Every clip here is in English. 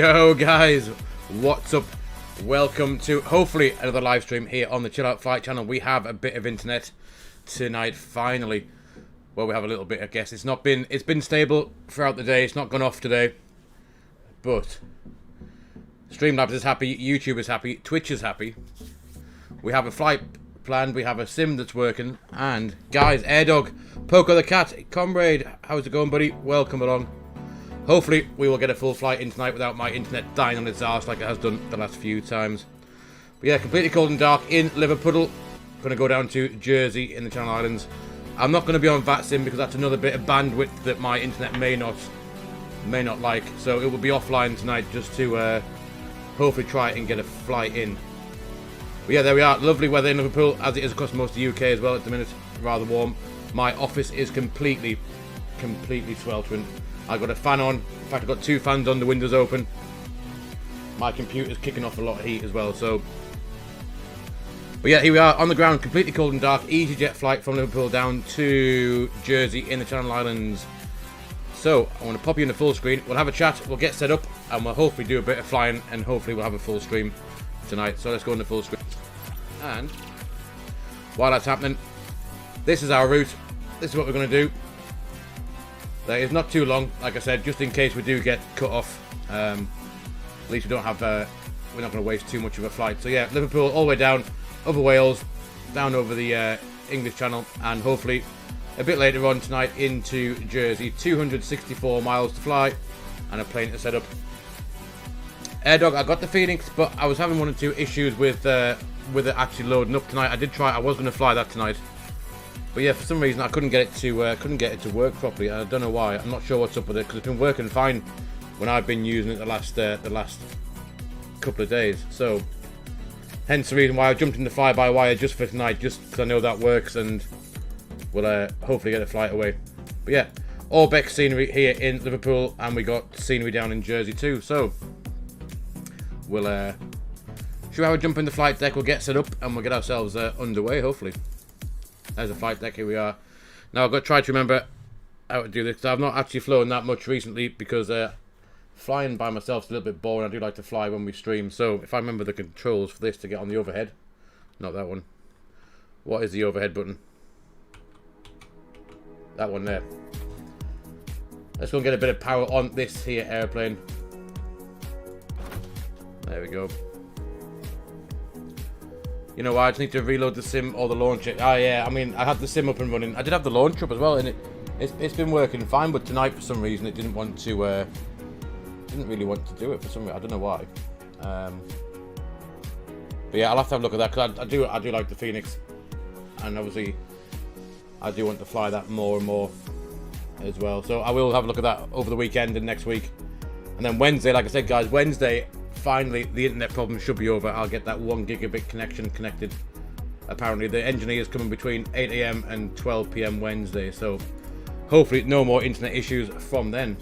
Yo guys, what's up? Welcome to hopefully another live stream here on the Chill Out Flight channel. We have a bit of internet tonight finally. Well, we have a little bit, I guess. It's been stable throughout the day. It's not gone off today. But Streamlabs is happy, YouTube is happy, Twitch is happy. We have a flight planned, we have a sim that's working, and guys, Airdog, Poco the cat, comrade, how's it going, buddy? Welcome along. Hopefully we will get a full flight in tonight without my internet dying on its arse like it has done the last few times. But yeah, completely cold and dark in Liverpool. Gonna go down to Jersey in the Channel Islands. I'm not gonna be on VATSIM because that's another bit of bandwidth that my internet may not like. So it will be offline tonight just to hopefully try and get a flight in. But yeah, there we are. Lovely weather in Liverpool, as it is across most of the UK as well at the minute. Rather warm. My office is completely sweltering. I've got a fan on. In fact, I've got two fans on, the windows open. My computer's kicking off a lot of heat as well, so... But yeah, here we are on the ground, completely cold and dark. EGJJ flight from Liverpool down to Jersey in the Channel Islands. So, I want to pop you in the full screen. We'll have a chat, we'll get set up, and we'll hopefully do a bit of flying, and hopefully we'll have a full stream tonight. So let's go in the full screen. And while that's happening, this is our route. This is what we're going to do. That is not too long, like I said, just in case we do get cut off. At least we don't have, we're not going to waste too much of a flight. So yeah, Liverpool all the way down, over Wales, down over the English Channel, and hopefully a bit later on tonight into Jersey. 264 miles to fly, and a plane to set up. Airdog, I got the Phoenix, but I was having one or two issues with it actually loading up tonight. I did try, I was going to fly that tonight. But yeah, for some reason I couldn't get it to work properly. I don't know why. I'm not sure what's up with it because it's been working fine when I've been using it the last couple of days. So hence the reason why I jumped into Fly By Wire just for tonight, just because I know that works and we'll hopefully get a flight away. But yeah, ORBX scenery here in Liverpool, and we got scenery down in Jersey too. So we'll should we have a jump in the flight deck? We'll get set up and we'll get ourselves underway. Hopefully. There's a flight deck, here we are. Now I've got to try to remember how to do this, because I've not actually flown that much recently, because flying by myself is a little bit boring. I do like to fly when we stream, so if I remember the controls for this to get on the overhead, not that one. What is the overhead button? That one there. Let's go and get a bit of power on this here airplane. There we go. You know what, I just need to reload the sim or the launcher. Oh yeah, I mean, I had the sim up and running. I did have the launcher up as well, and it's been working fine, but tonight for some reason it didn't want to, didn't really want to do it for some reason. I don't know why. But yeah, I'll have to have a look at that, because I do like the Phoenix, and obviously I do want to fly that more and more as well. So I will have a look at that over the weekend and next week. And then Wednesday, like I said guys, Wednesday, finally the internet problem should be over. I'll get that 1 gigabit connection connected. Apparently the engineer is coming between 8 AM and 12 PM Wednesday, so hopefully no more internet issues from then.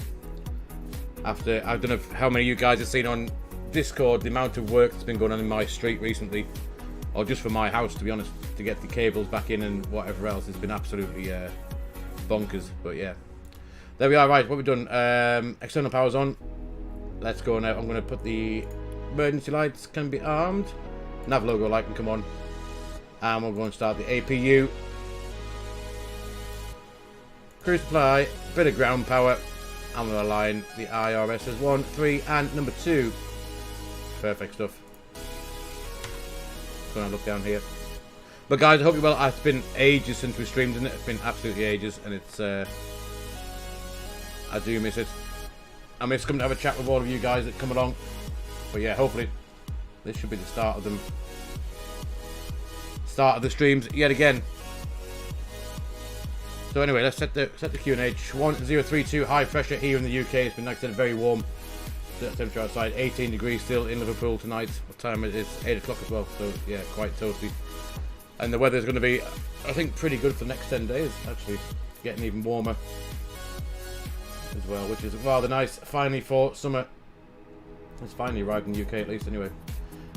After, I don't know how many of you guys have seen on Discord the amount of work that's been going on in my street recently, or just for my house, to be honest, to get the cables back in and whatever else. It's been absolutely bonkers. But yeah, there we are. Right, what we've done, external power's on. Let's go now. I'm going to put the emergency lights can be armed. Nav logo light can come on. And we're going to start the APU. Cruise supply, bit of ground power. And we'll align the IRS as 1, 3, and number 2. Perfect stuff. Just going to look down here. But guys, I hope you're well. It's been ages since we streamed, isn't it? It's been absolutely ages, and it's I do miss it. I miss coming to have a chat with all of you guys that come along. But yeah, hopefully this should be the start of them. Start of the streams yet again. So anyway, let's set the QNH. 1032 high pressure here in the UK. It's been, like I said, very warm. Temperature outside 18 degrees still in Liverpool tonight. What time it is? 8 o'clock as well. So yeah, quite toasty. And the weather is going to be, I think, pretty good for the next 10 days. Actually, getting even warmer as well, which is rather nice. Finally for summer. It's finally arrived in the UK at least anyway.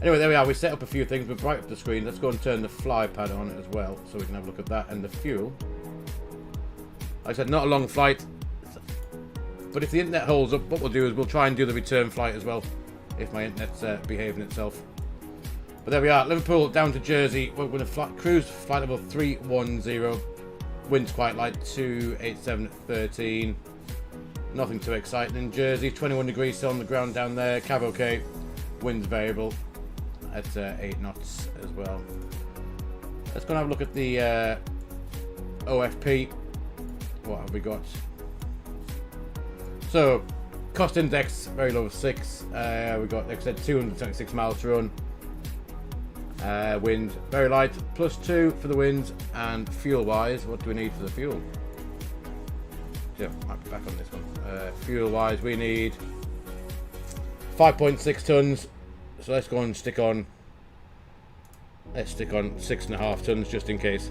Anyway, there we are. We set up a few things. We've bright up the screen. Let's go and turn the fly pad on it as well, so we can have a look at that. And the fuel. Like I said, not a long flight. But if the internet holds up, what we'll do is we'll try and do the return flight as well, if my internet's behaving itself. But there we are, Liverpool down to Jersey. We're going to cruise flight level 310. Wind's quite light, 287 at 13. Nothing too exciting in Jersey. 21 degrees still on the ground down there. Cav okay. Wind's variable at 8 knots as well. Let's go and have a look at the OFP. What have we got? So, cost index, very low of 6. We got, like I said, 226 miles to run. Wind, very light, +2 for the wind. And fuel-wise, what do we need for the fuel? Yeah, might be back on this one. Fuel-wise, we need 5.6 tons. So let's go and stick on. Let's stick on 6.5 tons just in case.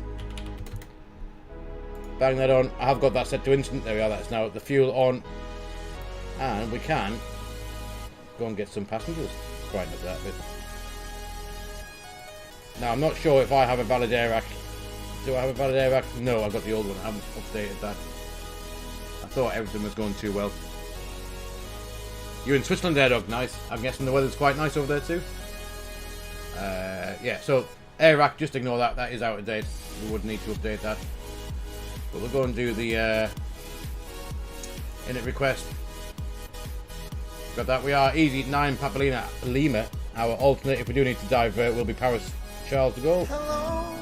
Bang that on. I have got that set to instant. There we are. That's now the fuel on. And we can go and get some passengers. Brighten up that bit. Now, I'm not sure if I have a valid air rack. Do I have a valid air rack? No, I've got the old one. I haven't updated that. I thought everything was going too well. You're in Switzerland, AirDog. Nice. I'm guessing the weather's quite nice over there too. Yeah, so air rack, just ignore that. That is out of date. We would need to update that. But we'll go and do the init request. Got that. We are easy 9 Papalina Lima. Our alternate, if we do need to divert, will be Paris Charles de Gaulle. Hello.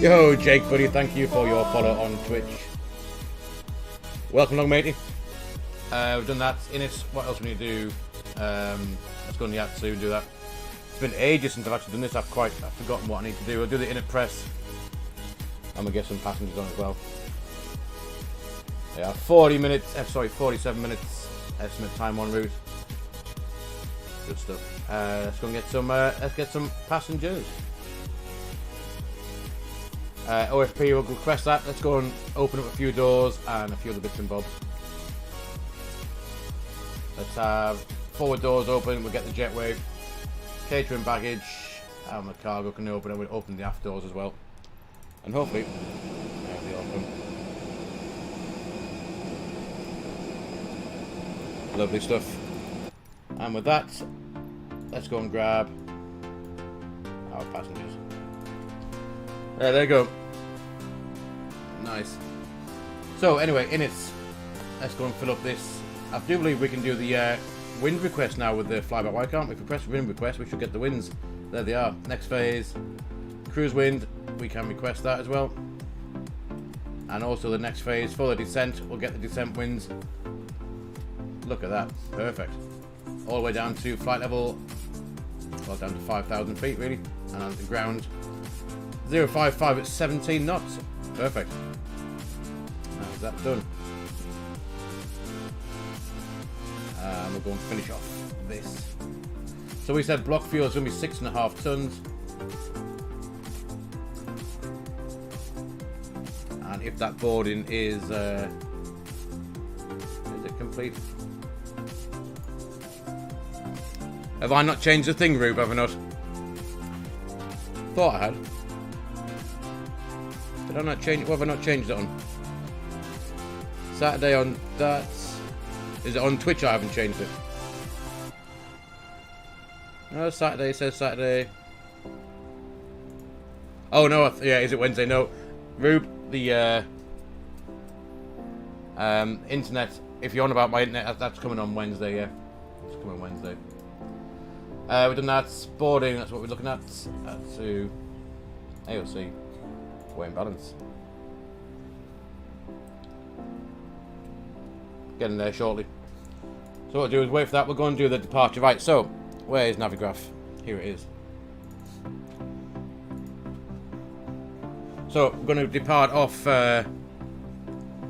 Yo, Jake, buddy, thank you for your follow on Twitch. Welcome along, matey. We've done that. Init. What else we need to do? Let's go on the Yatsu and do that. It's been ages since I've actually done this. I've forgotten what I need to do. I'll do the init press. And we'll get some passengers on as well. Yeah, 47 minutes estimate time en route. Good stuff. Let's go and get some. Let's get some passengers. OFP will request that. Let's go and open up a few doors and a few other bits and bobs. Let's have forward doors open. We'll get the jetway, catering baggage, and the cargo can open. And we'll open the aft doors as well. And hopefully, they'll open. Lovely stuff. And with that, let's go and grab our passengers. There you go. Nice. So anyway, inits. Let's go and fill up this. I do believe we can do the wind request now with the Fly By Wire, can't we? If we press wind request, we should get the winds. There they are. Next phase, cruise wind. We can request that as well. And also the next phase for the descent, we'll get the descent winds. Look at that. Perfect. All the way down to flight level, well, down to 5,000 feet really. And on the ground, 055 at 17 knots. Perfect. How's that done? And we'll go and finish off this. So we said block fuel is going to be 6.5 tons. And if that boarding is it complete? Have I not changed the thing, Rube? Have I not? Thought I had. Did I not change it? What have I not changed it on? Saturday on that. Is it on Twitch? I haven't changed it. No, Saturday. It says Saturday. Oh no, yeah. Is it Wednesday? No, Rube. The internet. If you're on about my internet, that's coming on Wednesday. Yeah, it's coming Wednesday. We've done that. Boarding. That's what we're looking at. To AOC. Way in balance. Getting there shortly. So what we'll do is wait for that. We'll go and do the departure. Right, so where is Navigraph? Here it is. So we're going to depart off.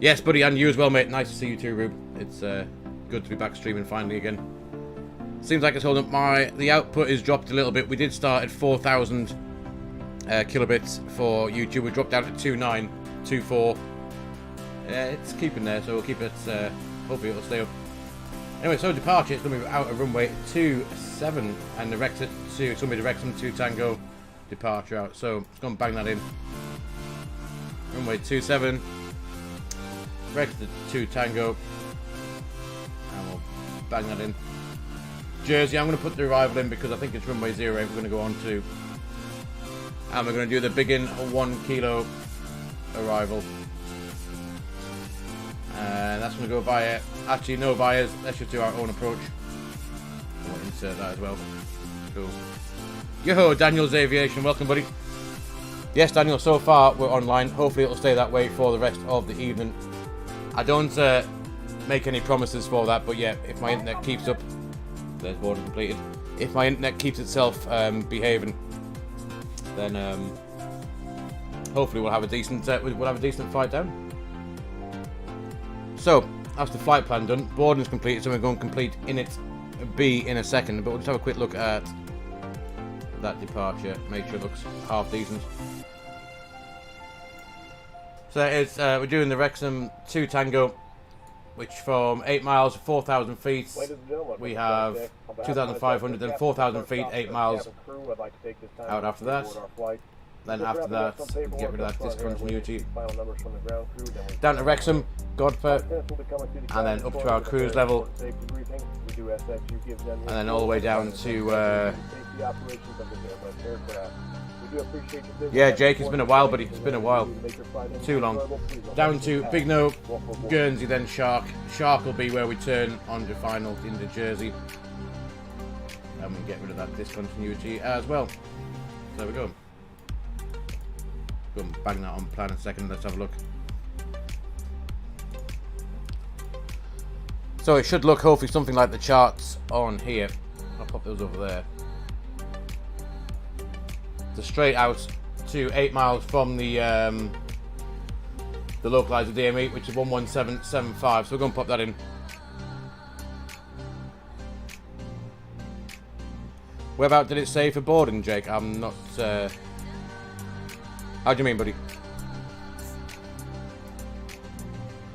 Yes, buddy, and you as well, mate. Nice to see you too, Rube. It's good to be back streaming finally again. Seems like it's holding up. The output is dropped a little bit. We did start at 4,000 kilobits for YouTube. We dropped down to 2.924. It's keeping there, so we'll keep it. Hopefully it'll stay up. Anyway, so departure, it's going to be out of runway 27, and the Rex it's going to be the Wrexham 2 Tango departure out. So it's going to bang that in. Runway 27. Rex to 2 Tango. And we'll bang that in. Jersey, I'm going to put the arrival in because I think it's runway 08 we're going to go on to. And we're going to do the big in 1 kilo arrival. And that's going to go via, actually no vias, let's just do our own approach. We'll insert that as well. Cool. Yo, Daniel's Aviation, welcome buddy. Yes Daniel, so far we're online. Hopefully it'll stay that way for the rest of the evening. I don't make any promises for that, but yeah, if my internet keeps up, there's boarding completed. If my internet keeps itself behaving, then hopefully we'll have a decent flight down. So that's the flight plan done. Boarding's completed, so we're going to complete init B in a second. But we'll just have a quick look at that departure. Make sure it looks half decent. So it's we're doing the Wrexham 2 Tango, which from 8 miles, 4,000 feet, we have 2,500 and 4,000 feet, 8 miles out after that. Then after that, get rid of that discontinuity. Down to Wrexham, Godfer, and then up to our cruise level, and then all the way down to... yeah, Jake, it's been a while, buddy. It's been a while. Too long. Down to Big No, Guernsey, then Shark. Shark will be where we turn on to final into Jersey. And we get rid of that discontinuity as well. There we go. Go and bang that on plan in a second. Let's have a look. So it should look hopefully something like the charts on here. I'll pop those over there. So straight out to 8 miles from the localizer DME, which is 11775. So we're going to pop that in. Whereabout did it say for boarding, Jake? I'm not... How do you mean, buddy?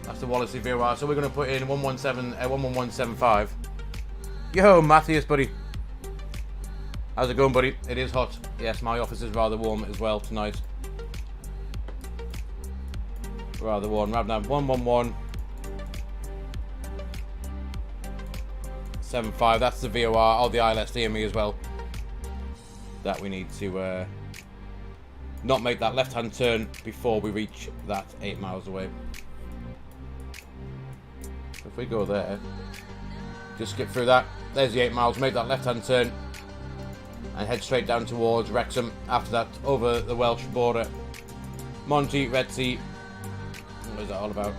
That's the Wallasey VOR. So we're going to put in 11175. Yo, Matthias, buddy. How's it going, buddy? It is hot. Yes, my office is rather warm as well tonight. Rather warm. Right now, 11175. That's the VOR, or the ILS DME as well. That we need to not make that left-hand turn before we reach that 8 miles away. So if we go there, just skip through that. There's the 8 miles. Make that left-hand turn and head straight down towards Wrexham. After that, over the Welsh border, Monty, Red Sea. What is that all about?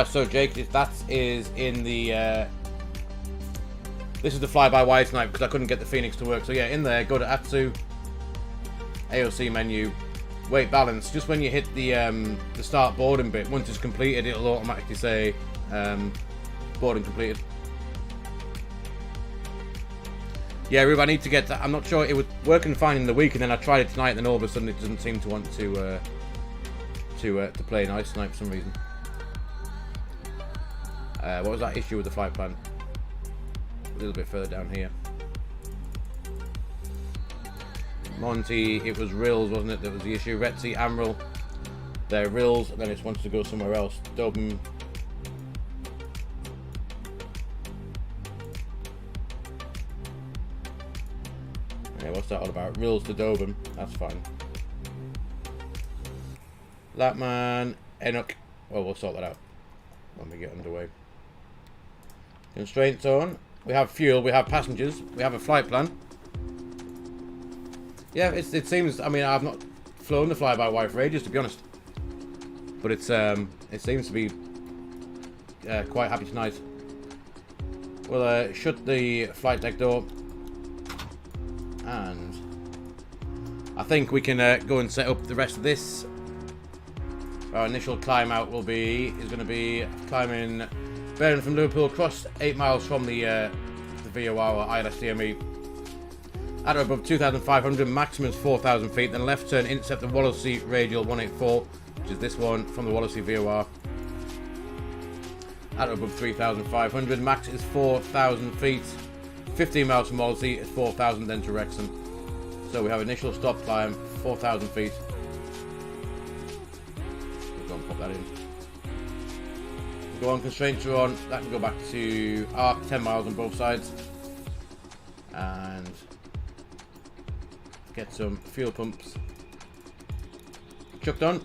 So Jake, that is in the this is the Fly By Wire tonight because I couldn't get the Phoenix to work. So yeah, in there, go to Atsu, AOC menu, weight balance. Just when you hit the start boarding bit, once it's completed, it'll automatically say boarding completed. Yeah, Rube, I need to get that. I'm not sure, it was working fine in the week, and then I tried it tonight, and then all of a sudden it doesn't seem to want to play nice tonight for some reason. What was that issue with the flight plan? A little bit further down here. Monty, it was Rills, wasn't it? That was the issue. Retzi, Amril, they're Rills, and then it wants to go somewhere else. Dobin. Yeah, what's that all about? Rills to Dobin, that's fine. Latman, Enoch. Well, we'll sort that out when we get underway. Constraints on. We have fuel, we have passengers, we have a flight plan. Yeah, it seems, I mean, I've not flown the Fly By Wire for ages, to be honest. But it seems to be quite happy tonight. We'll shut the flight deck door. And I think we can go and set up the rest of this. Our initial climb out is going to be climbing, bearing from Liverpool across 8 miles from the VOR or ILS DME. At or above 2,500, maximum is 4,000 feet. Then left turn, intercept the Wallasey Radial 184, which is this one from the Wallasey VOR. At or above 3,500, max is 4,000 feet. 15 miles from Wallasey is 4,000, then to Wrexham. So we have initial stop climb, 4,000 feet. We'll go and pop that in. We'll go on constraint to on, that can go back to arc, 10 miles on both sides. And get some fuel pumps chucked on.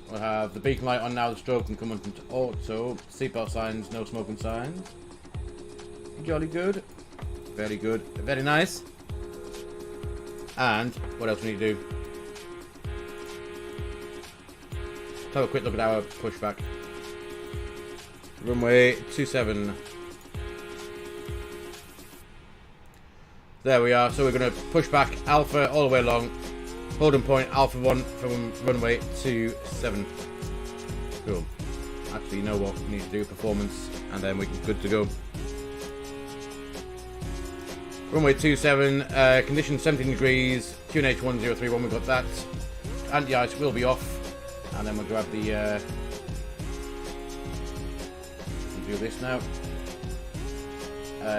We'll have the beacon light on now, the strobe can come on into auto. Seatbelt signs, no smoking signs. Jolly good. Very good. Very nice. And what else we need to do? Let's have a quick look at our pushback. Runway 27. There we are. So we're going to push back Alpha all the way along. Holding point Alpha 1 from runway 27. Cool. Actually, you know what we need to do? Performance. And then we're good to go. Runway 27, condition 17 degrees, QNH 1031, we've got that. Anti-ice will be off. And then we'll grab the... we'll do this now.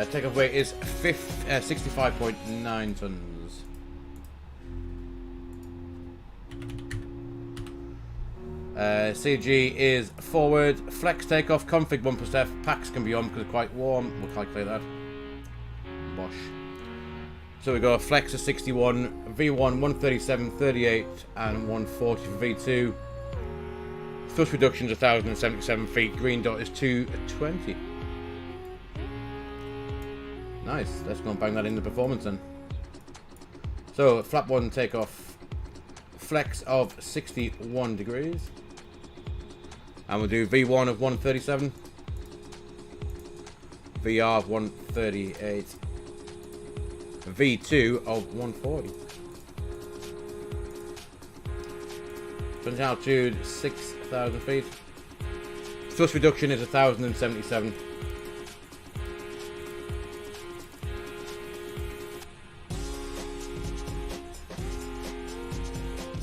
Takeoff weight is 65.9 tons. CG is forward, flex takeoff, config 1%, packs can be on because it's quite warm, we'll calculate that. Bosh. So we go flex of 61, V1 137, 38 and 140 for V2. Thrust reduction is 1,077 feet, green dot is 220. Nice, let's go and bang that in the performance then. So flap 1 takeoff, flex of 61 degrees. And we'll do V1 of 137, VR of 138, V2 of 140. Plunge altitude 6,000 feet. Thrust reduction is 1,077.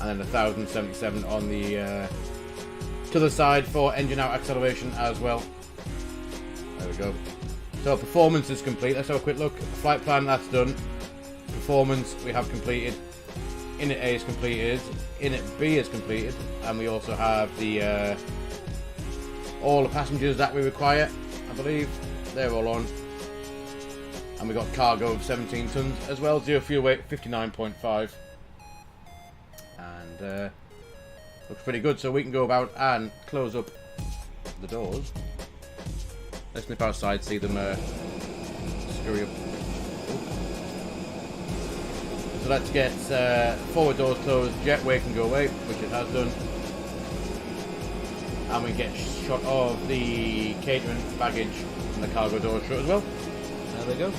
And then 1,077 on the to the side for engine out acceleration as well. There we go. So performance is complete. Let's have a quick look. Flight plan, that's done. Performance we have completed. Init A is completed. Init B is completed. And we also have the all the passengers that we require, I believe. They're all on. And we got cargo of 17 tons as well. Zero fuel weight 59.5. And looks pretty good, so we can go about and close up the doors. Let's nip outside, see them scurry up. So let's get forward doors closed, jetway can go away, which it has done. And we get shot of the catering, baggage, and the cargo door shut as well. There they go.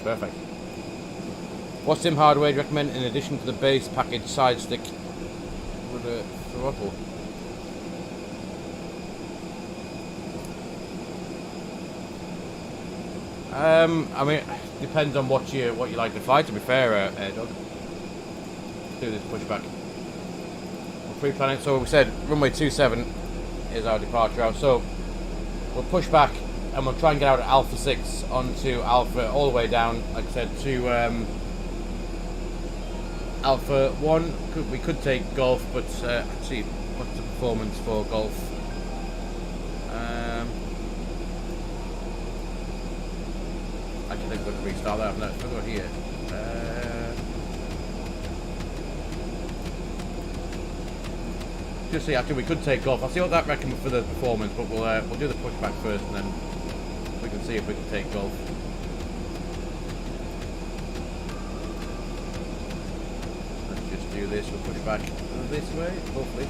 Perfect. What sim hardware do you recommend in addition to the base package side stick with a throttle? I mean, depends on what you like to fly. To be fair, Dog. Let's do this pushback. We're pre-planning. So we said runway 27 is our departure out. So we'll push back and we'll try and get out at Alpha 6 onto Alpha all the way down. Like I said, to Alpha 1. We could take Golf, but let's see what's the performance for Golf. Actually, I think we're going to restart that. Let's go here. Just see. Actually, we could take Golf. I'll see what that reckons for the performance, but we'll do the pushback first, and then we can see if we can take Golf. Let's just do this. We'll push back this way, hopefully.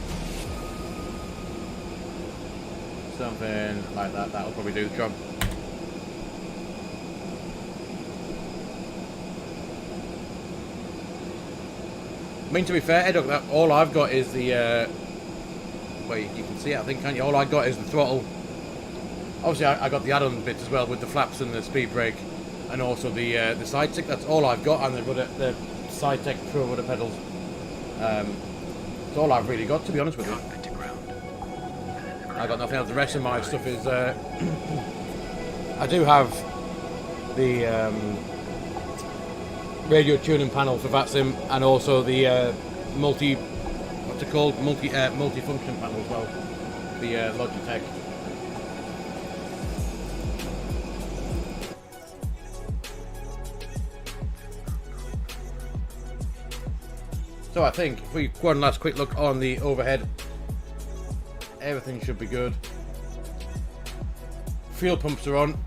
Something like that. That'll probably do the job. I mean, to be fair, Ed, that all I've got is the well, you can see it, I think, can't you? All I got is the throttle. Obviously, I got the add-on bits as well with the flaps and the speed brake, and also the side stick. That's all I've got, and the side tech Pro rudder pedals. That's all I've really got, to be honest with you. I got nothing else. The rest of my stuff is. I do have the radio tuning panel for VATSIM, and also the what's it called, multifunction panel as well, the Logitech. So I think if we go one last quick look on the overhead, everything should be good. Fuel pumps are on.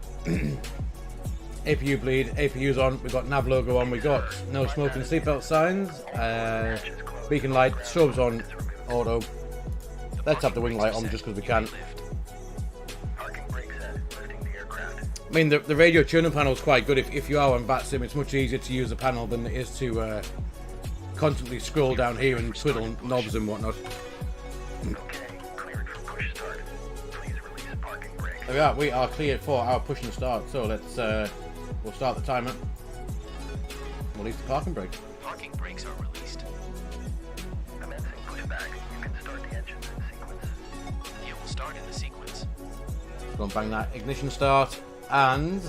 APU bleed, APU's on, we've got nav logo on, we've got no smoking seatbelt signs, beacon light, strobes on, auto. Let's have the wing light on just because we can. I mean, the radio tuning panel is quite good. If you are on VATSIM, it's much easier to use the panel than it is to constantly scroll down here and twiddle knobs and whatnot. There we are, we are cleared for our push and start, so let's we'll start the timer. We'll leave the parking brake. Parking brakes are released. Commencing pushback. You can start the engine in sequence. You will start in the sequence. Go and bang that ignition start, and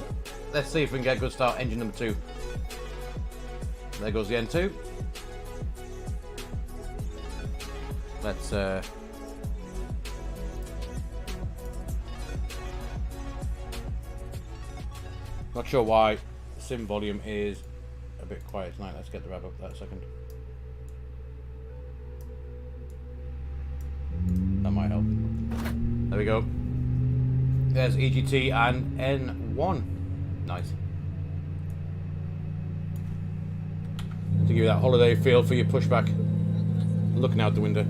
let's see if we can get a good start. Engine number 2. There goes the N2. Let's not sure why sim volume is a bit quiet tonight. Let's get the rev up that second. That might help. There we go. There's EGT and N1. Nice. To give you that holiday feel for your pushback. Looking out the window.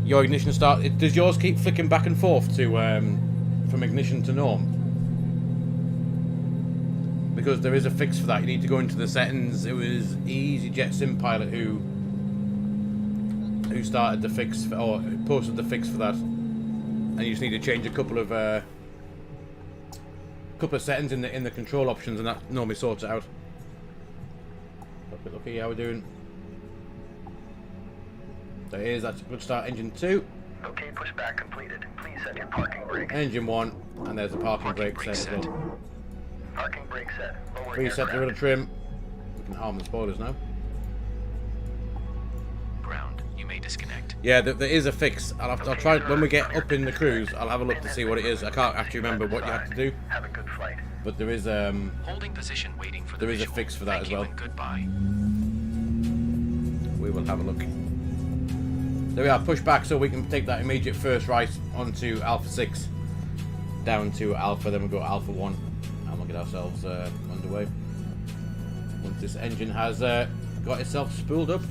Your ignition start. Does yours keep flicking back and forth to from ignition to norm? Because there is a fix for that. You need to go into the settings. It was EasyJet Sim Pilot who started the fix for, or posted the fix for that, and you just need to change a couple of settings in the control options, and that normally sorts it out. Look how we're doing. There it is. That's a good start. Engine 2. Okay, pushback completed. Please set your parking brake. Engine 1, and there's the parking brake set as well. Parking brake set. Lower Reset the rudder trim. We can harm the spoilers now. Ground. You may disconnect. Yeah, there is a fix. I'll try when we get up in the cruise. I'll have a look to see what it is. I can't actually remember what you have to do. Have a good flight. But there is holding position, waiting for the there is a visual. fix for that as well. Goodbye. We will have a look. There we are. Push back so we can take that immediate first right onto Alpha 6, down to Alpha. Then we'll go Alpha 1. And we'll get ourselves underway. Once this engine has got itself spooled up.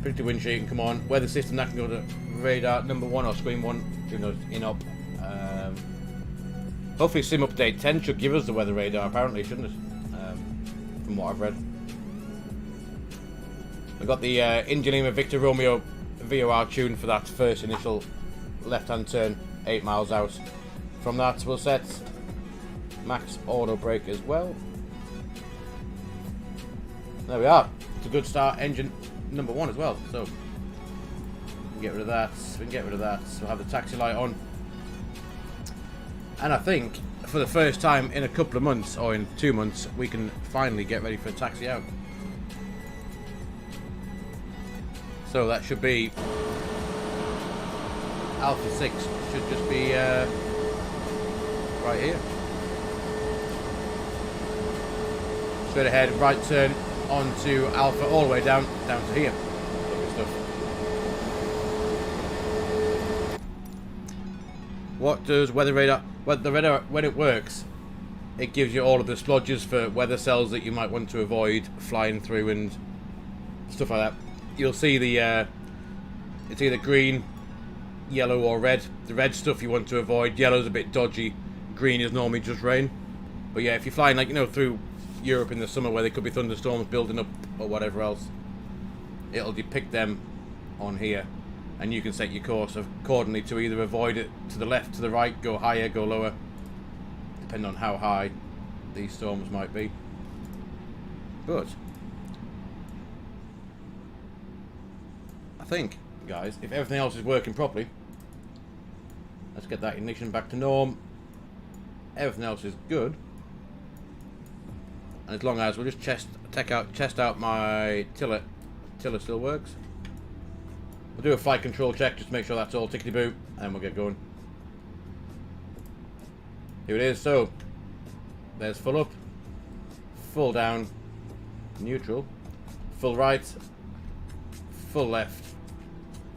Pretty wind sheet can come on. Weather system, that can go to radar number 1 or screen 1, even though it's in up. Hopefully Sim Update 10 should give us the weather radar, apparently, shouldn't it? From what I've read. We've got the India Lima Victor Romeo VOR tune for that first initial left-hand turn, 8 miles out. From that, we'll set max auto brake as well. There we are. It's a good start. Engine number 1 as well. So we can get rid of that. We can get rid of that. We'll have the taxi light on. And I think for the first time in a couple of months, or in 2 months, we can finally get ready for a taxi out. So that should be Alpha 6. Should just be right here. Straight ahead, right turn onto Alpha, all the way down to here. Lovely stuff. What does weather radar? Well, the radar, when it works, it gives you all of the splodges for weather cells that you might want to avoid flying through and stuff like that. You'll see the it's either green, yellow, or red. The red stuff you want to avoid. Yellow's a bit dodgy. Green is normally just rain. But yeah, if you're flying, like, you know, through Europe in the summer where there could be thunderstorms building up or whatever else, it'll depict them on here, and you can set your course accordingly to either avoid it to the left, to the right, go higher, go lower, depending on how high these storms might be. But I think, guys, if everything else is working properly, let's get that ignition back to norm. Everything else is good. And as long as we'll just test out my tiller still works. We'll do a flight control check just to make sure that's all tickety boo, and we'll get going. Here it is. So there's full up, full down, neutral, full right, full left,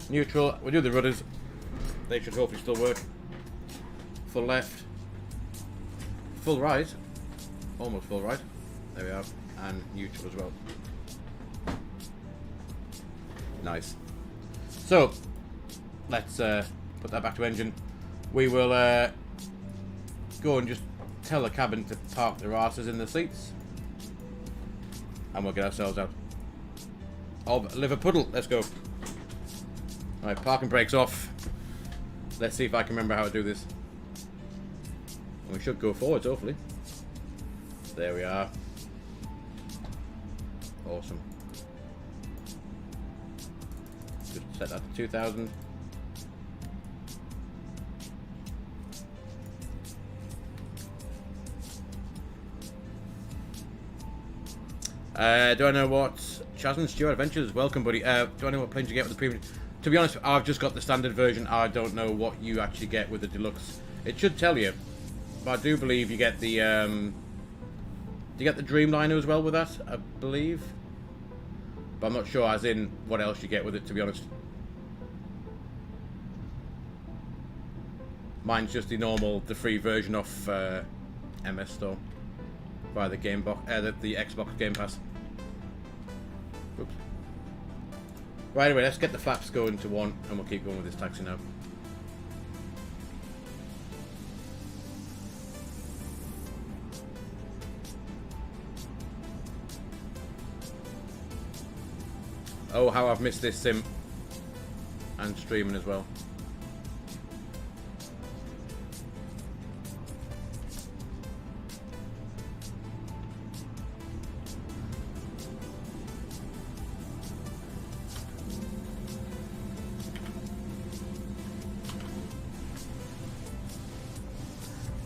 neutral. We'll do the rudders. They should hopefully still work. Full left, full right, almost full right. There we are, and neutral as well. Nice. So let's put that back to engine. We will go and just tell the cabin to park their asses in the seats, and we'll get ourselves out of Liverpool. Let's go. Alright, parking brakes off. Let's see if I can remember how to do this. We should go forwards, hopefully. There we are. Awesome. Just set that to 2000. Do I know what Chaz and Stuart Adventures? Welcome, buddy. Do I know what planes you get with the premium? To be honest, I've just got the standard version. I don't know what you actually get with the deluxe. It should tell you, but I do believe you get the do you get the Dreamliner as well with that? I believe, but I'm not sure as in what else you get with it, to be honest. Mine's just the normal, the free version of MS Store via the game box, the Xbox Game Pass. Oops. Right, anyway, let's get the flaps going to 1, and we'll keep going with this taxi now. Oh, how I've missed this sim and streaming as well.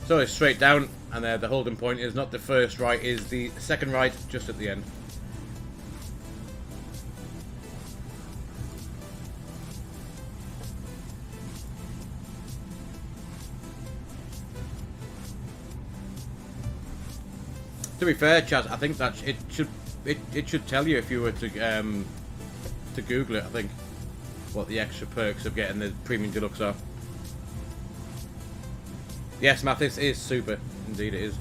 So it's straight down, and the holding point is not the first right, is the second right, just at the end. To be fair, Chaz, I think that it should tell you if you were to Google it. I think what the extra perks of getting the premium deluxe are. Yes, Mathis is super. Indeed, it is.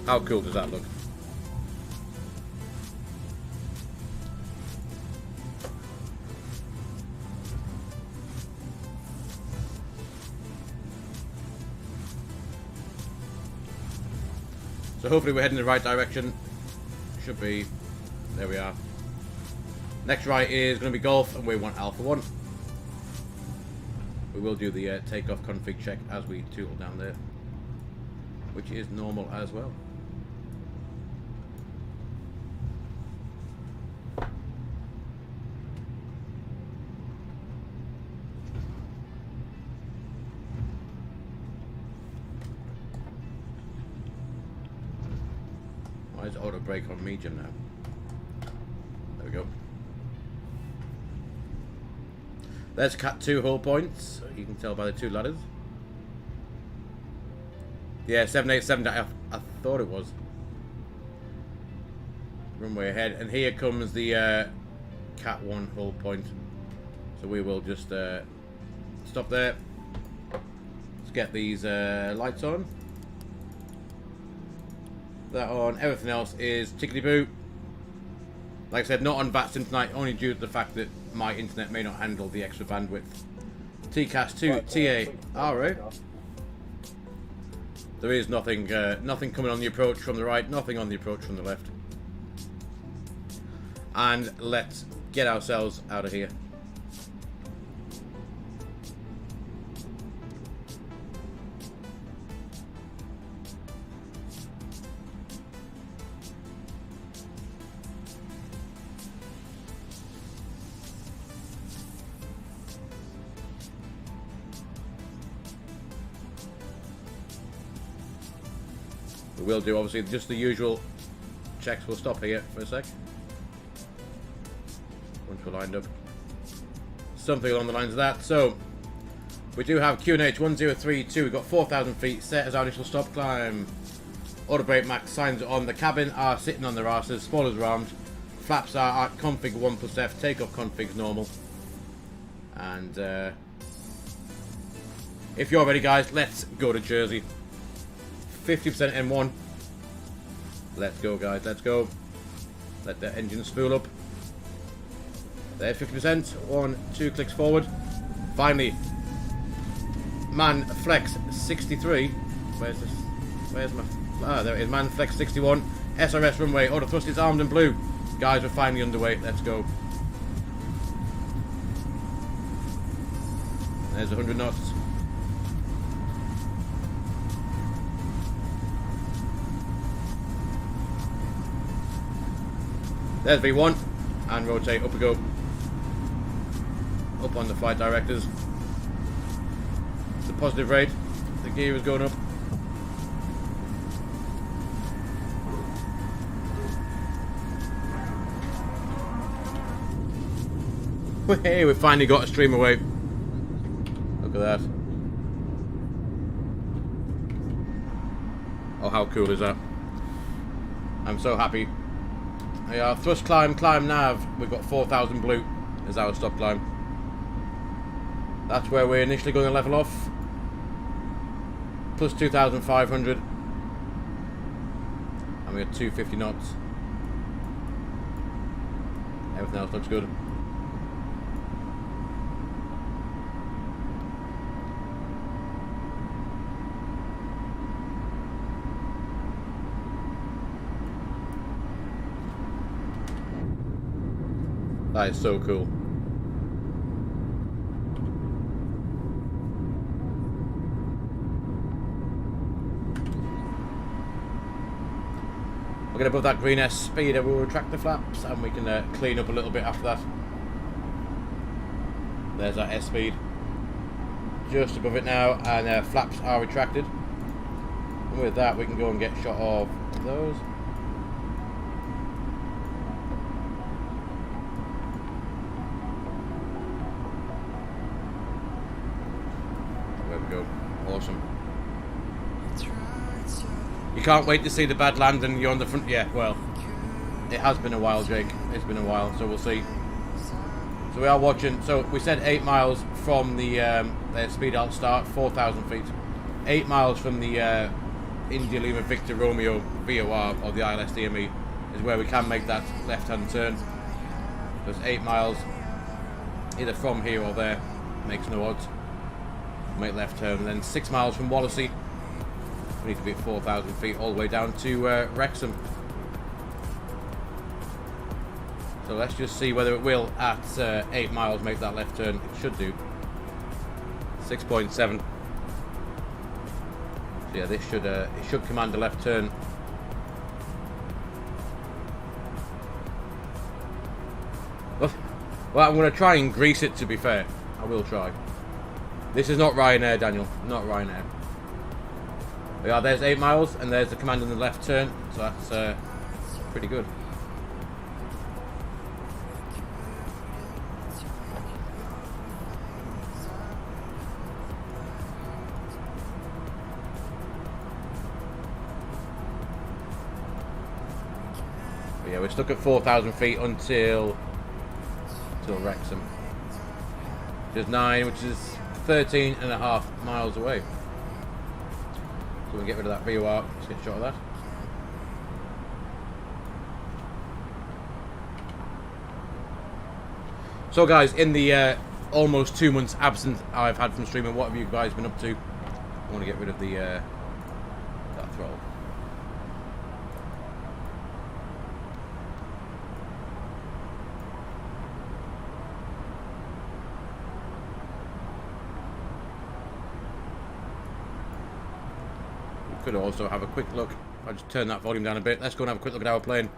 How cool does that look? So hopefully we're heading in the right direction. Should be. There we are. Next right is going to be Golf, and we want Alpha 1. We will do the takeoff config check as we tootle down there, which is normal as well. Why is auto brake on medium now? There we go. There's Cat 2 hull points. You can tell by the 2 ladders. Yeah, 787. I thought it was. Runway ahead. And here comes the Cat 1 hull point. So we will just stop there. Let's get these lights on. That on. Everything else is tickety-boo. Like I said, not on VATSIM tonight, only due to the fact that my internet may not handle the extra bandwidth. TCAS 2 TA RO. There is nothing coming on the approach from the right, nothing on the approach from the left. And let's get ourselves out of here. We'll do obviously just the usual checks. We'll stop here for a sec. Once we're lined up. Something along the lines of that. So, we do have QNH 1032. We've got 4,000 feet set as our initial stop climb. Auto brake max signs on the cabin are sitting on their arses. Spoilers are armed. Flaps are at config 1+F. Takeoff config's normal. And if you're ready, guys, let's go to Jersey. 50% M1. Let's go, guys. Let's go. Let the engine spool up. There, 50%. 1, 2 clicks forward. Finally, man flex 63. Where's this? Where's my? Ah, there it is. Man flex 61. SRS runway. Auto thrust is armed and blue. Guys, we're finally underway. Let's go. There's 100 knots. There's V1. And rotate. Up we go. Up on the flight directors. It's a positive rate. The gear is going up. Hey, we finally got a stream away. Look at that. Oh, how cool is that? I'm so happy. Yeah, thrust climb, climb nav. We've got 4,000 blue as our stop climb. That's where we're initially going to level off. Plus 2,500. And we got 250 knots. Everything else looks good. That is so cool. We'll get above that green S speed and we'll retract the flaps and we can clean up a little bit after that. There's our S speed. Just above it now, and flaps are retracted. And with that we can go and get a shot of those. Awesome. You can't wait to see the bad land and you're on the front. Yeah, well, it has been a while, Jake. It's been a while, so we'll see. So we are watching. So we said 8 miles from the speed out start, 4,000 feet. 8 miles from the India Lima Victor Romeo VOR or the ILS DME is where we can make that left-hand turn. There's 8 miles either from here or there. Makes no odds. Make left turn, and then 6 miles from Wallasey. We need to be at 4,000 feet all the way down to Wrexham. So let's just see whether it will at 8 miles make that left turn. It should do. 6.7. So yeah, this should it should command a left turn. Well, I'm going to try and grease it. To be fair, I will try. This is not Ryanair, Daniel. Not Ryanair. Yeah, there's 8 miles, and there's the command in the left turn, so that's pretty good. But yeah, we're stuck at 4,000 feet until Wrexham. Which is 9, which is 13.5 miles away. So we'll get rid of that VOR. Let's get a shot of that. So guys, in the almost 2 months absence I've had from streaming, what have you guys been up to? I want to get rid of the that throttle. Could also have a quick look. I'll just turn that volume down a bit. Let's go and have a quick look at our plane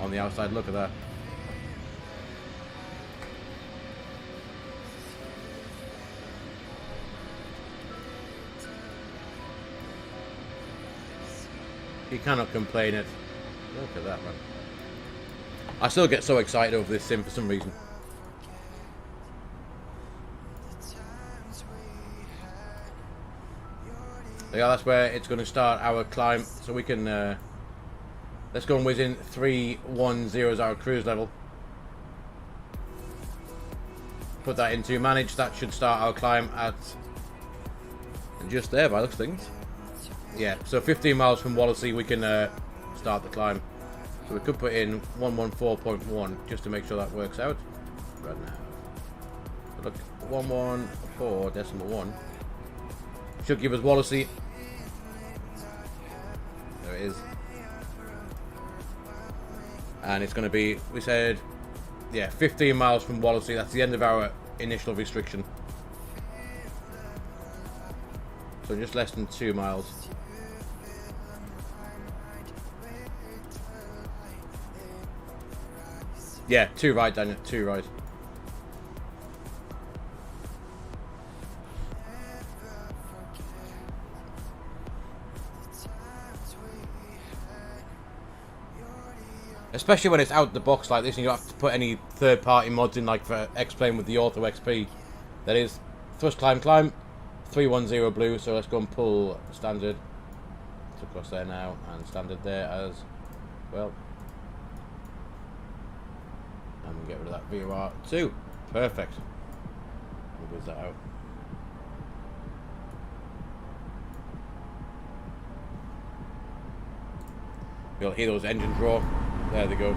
on the outside. Look at that. You cannot complain it. Look at that, man. I still get so excited over this sim for some reason. Yeah, that's where it's going to start our climb. So we can... let's go and whiz in 310 as our cruise level. Put that into manage. That should start our climb at... just there by looks things. Yeah, so 15 miles from Wallasey we can start the climb. So we could put in 114.1 just to make sure that works out. Right now. So look, 114.1 should give us Wallasey. There it is. And it's going to be, we said, yeah, 15 miles from Wallasey. That's the end of our initial restriction. So just less than 2 miles. Yeah, 2 right, Daniel, 2 right. Especially when it's out the box like this and you don't have to put any third-party mods in, like for X-Plane with the Ortho XP. That is thrust climb 310 blue, so let's go and pull standard. It's across there now, and standard there as well. And we get rid of that VOR2. Perfect. We'll whiz that out. You'll hear those engines roar. There they go.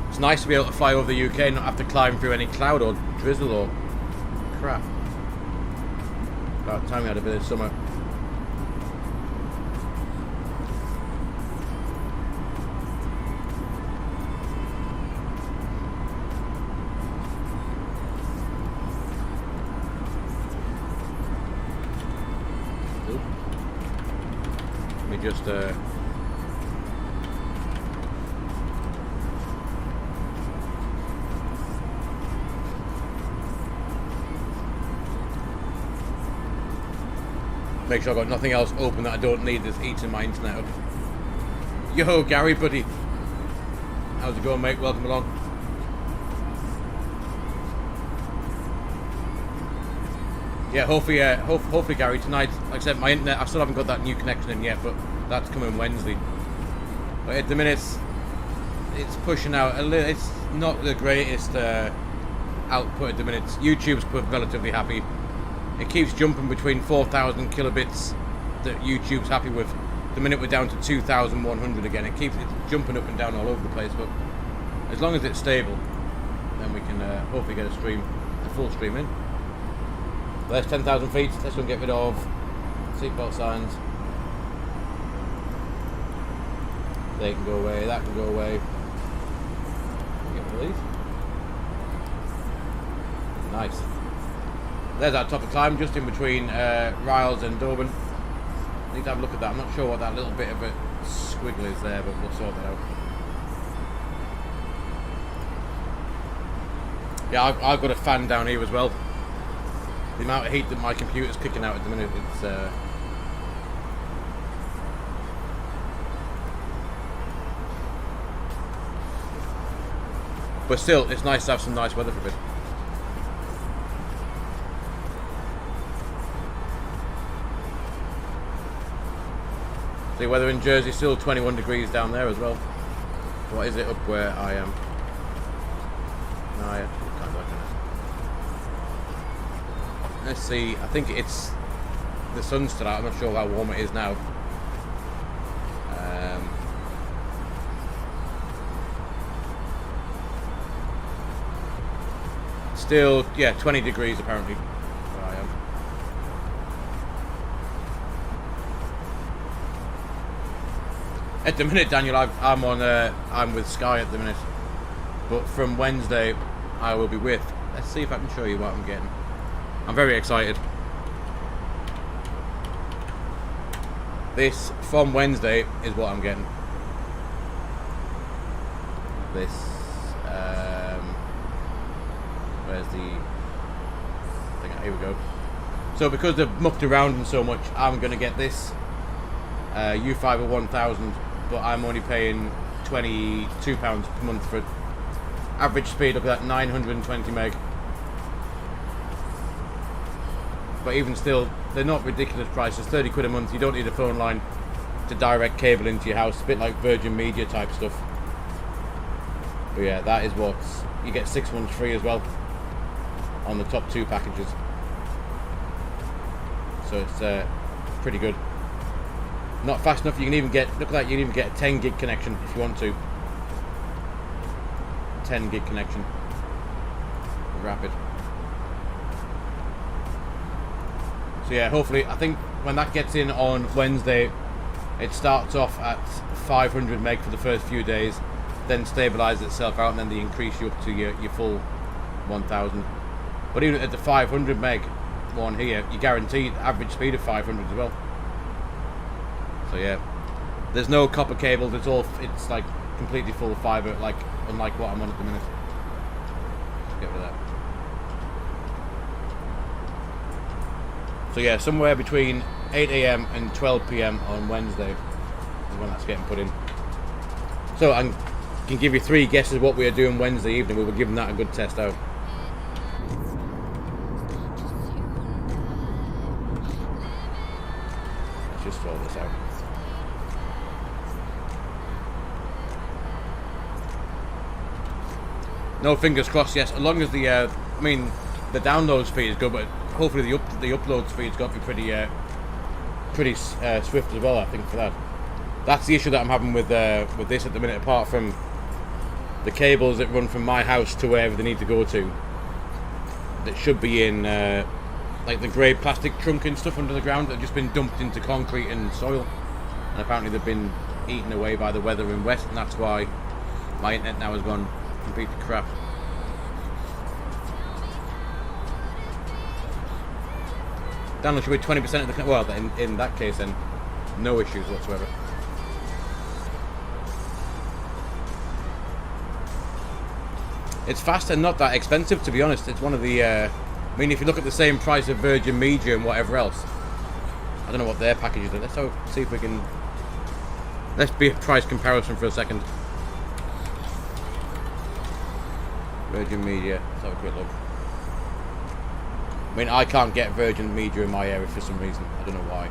It's nice to be able to fly over the UK and not have to climb through any cloud or drizzle or crap. About time we had a bit of summer. Just make sure I've got nothing else open that I don't need that's eating my internet up. Yo, Gary, buddy. How's it going, mate? Welcome along. Yeah, hopefully, Gary, tonight, like I said, my internet, I still haven't got that new connection in yet, but that's coming Wednesday. But at the minute, it's pushing out a little, it's not the greatest output at the minute. YouTube's relatively happy. It keeps jumping between 4,000 kilobits that YouTube's happy with. The minute we're down to 2,100 again, it's jumping up and down all over the place, but as long as it's stable, then we can hopefully get a full stream in. There's 10,000 feet. Let's go and get rid of seatbelt signs. They can go away. That can go away. Get rid of these. Nice. There's our top of climb, just in between Riles and Durban. I need to have a look at that. I'm not sure what that little bit of a squiggle is there, but we'll sort that out. Yeah, I've got a fan down here as well. The amount of heat that my computer's kicking out at the minute, it's but still, it's nice to have some nice weather for a bit. The weather in Jersey is still 21 degrees down there as well. What is it up where I am? No, yeah, kind of like that. Let's see, I think it's the sun's still out. I'm not sure how warm it is now. Still, yeah, 20 degrees apparently where I am. At the minute, Daniel, I'm with Sky at the minute, but from Wednesday I will be with. Let's see if I can show you what I'm getting. I'm very excited. this from Wednesday is what I'm getting. This, where's the thing? Here we go. So because they've mucked around and so much, I'm going to get this U5 1000, but I'm only paying £22 per month for it. Average speed, look at that, 920 meg. But even still, they're not ridiculous prices. 30 quid a month. You don't need a phone line to direct cable into your house. A bit like Virgin Media type stuff. But yeah, that is what you get. 6 months free as well on the top 2 packages. So it's pretty good. Not fast enough. You can even get, look at that, you can even get a 10 gig connection if you want to. 10 gig connection. Rapid. So yeah, hopefully, I think when that gets in on Wednesday, it starts off at 500 meg for the first few days, then stabilizes itself out, and then they increase you up to your full 1000. But even at the 500 meg one here, you guaranteed average speed of 500 as well. So yeah, there's no copper cable. It's like completely full fiber, like unlike what I'm on at the minute. Get rid of that. So yeah, somewhere between 8 AM and 12 PM on Wednesday is when that's getting put in. So I can give you 3 guesses what we are doing Wednesday evening. We were giving that a good test out. Let's just throw this out. No, fingers crossed, yes. As long as the, I mean, the download speed is good, but hopefully the upload speed's got to be pretty swift as well, I think, for that. That's the issue that I'm having with this at the minute, apart from the cables that run from my house to wherever they need to go to. That should be in, like the grey plastic trunk and stuff under the ground that have just been dumped into concrete and soil. And apparently they've been eaten away by the weather in west, and that's why my internet now has gone complete crap. Download should be 20% of the, well, in that case then, no issues whatsoever. It's fast and not that expensive, to be honest. It's one of the, I mean, if you look at the same price of Virgin Media and whatever else, I don't know what their packages are. Let's see if we can, let's be a price comparison for a second. Virgin Media, let's have a quick look. I mean, I can't get Virgin Media in my area for some reason. I don't know why.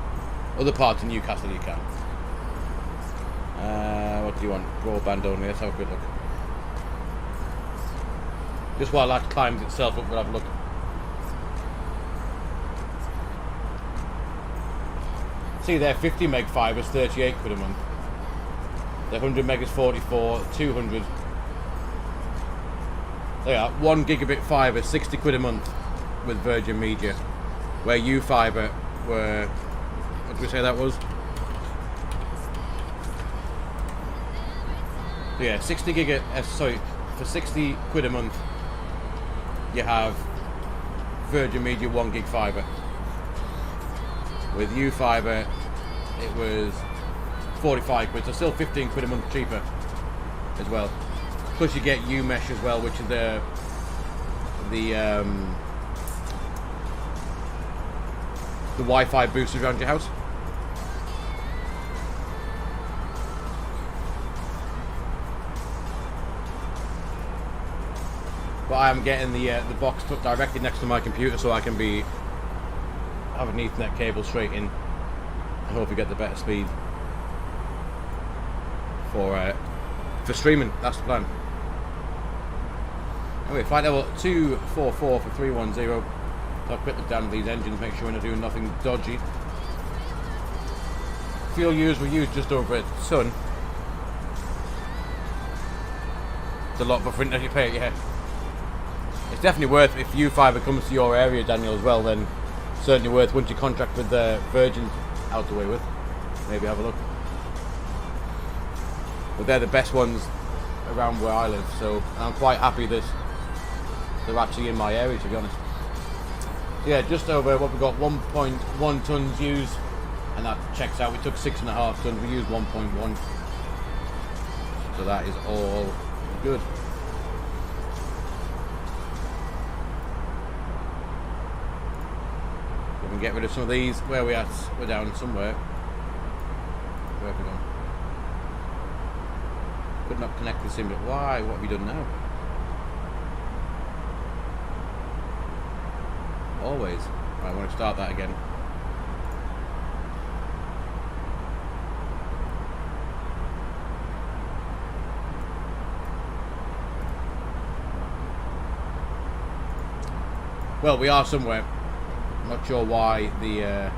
Other parts of Newcastle you can. What do you want? Broadband only. Let's have a quick look. Just while that climbs itself up, we'll have a look. See there, 50 meg fibre is 38 quid a month. The 100 meg is 44, 200. There you are, 1 gigabit fibre, 60 quid a month with Virgin Media. Where U-Fibre were, what did we say that was? So yeah, 60 gig, sorry, for 60 quid a month, you have Virgin Media 1 gig fibre. With U-Fibre, it was 45 quid, so still 15 quid a month cheaper as well. Plus you get U-Mesh as well, which is the Wi-Fi boosters around your house. But I am getting the box put directly next to my computer, so I can have an Ethernet cable straight in, and hope you get the better speed for streaming. That's the plan. Anyway, flight level 244 for 310. So I'll quick look down at these engines, make sure we're not doing nothing dodgy. Fuel used, we used just over a ton. It's a lot for fringe you pay, yeah. It's definitely worth, if U-Fibre comes to your area, Daniel, as well, then certainly worth, once you contract with Virgin out the way with, maybe have a look. But they're the best ones around where I live, so I'm quite happy that they're actually in my area, to be honest. So yeah, just over what we've got, 1.1 tons used, and that checks out. We took 6.5 tons, we used 1.1, so that is all good. We can get rid of some of these. Where are we at? We're down somewhere. Where have we gone? Could not connect this in, but why? What have we done now? Always. Right, I want to start that again. Well, we are somewhere. I'm not sure why the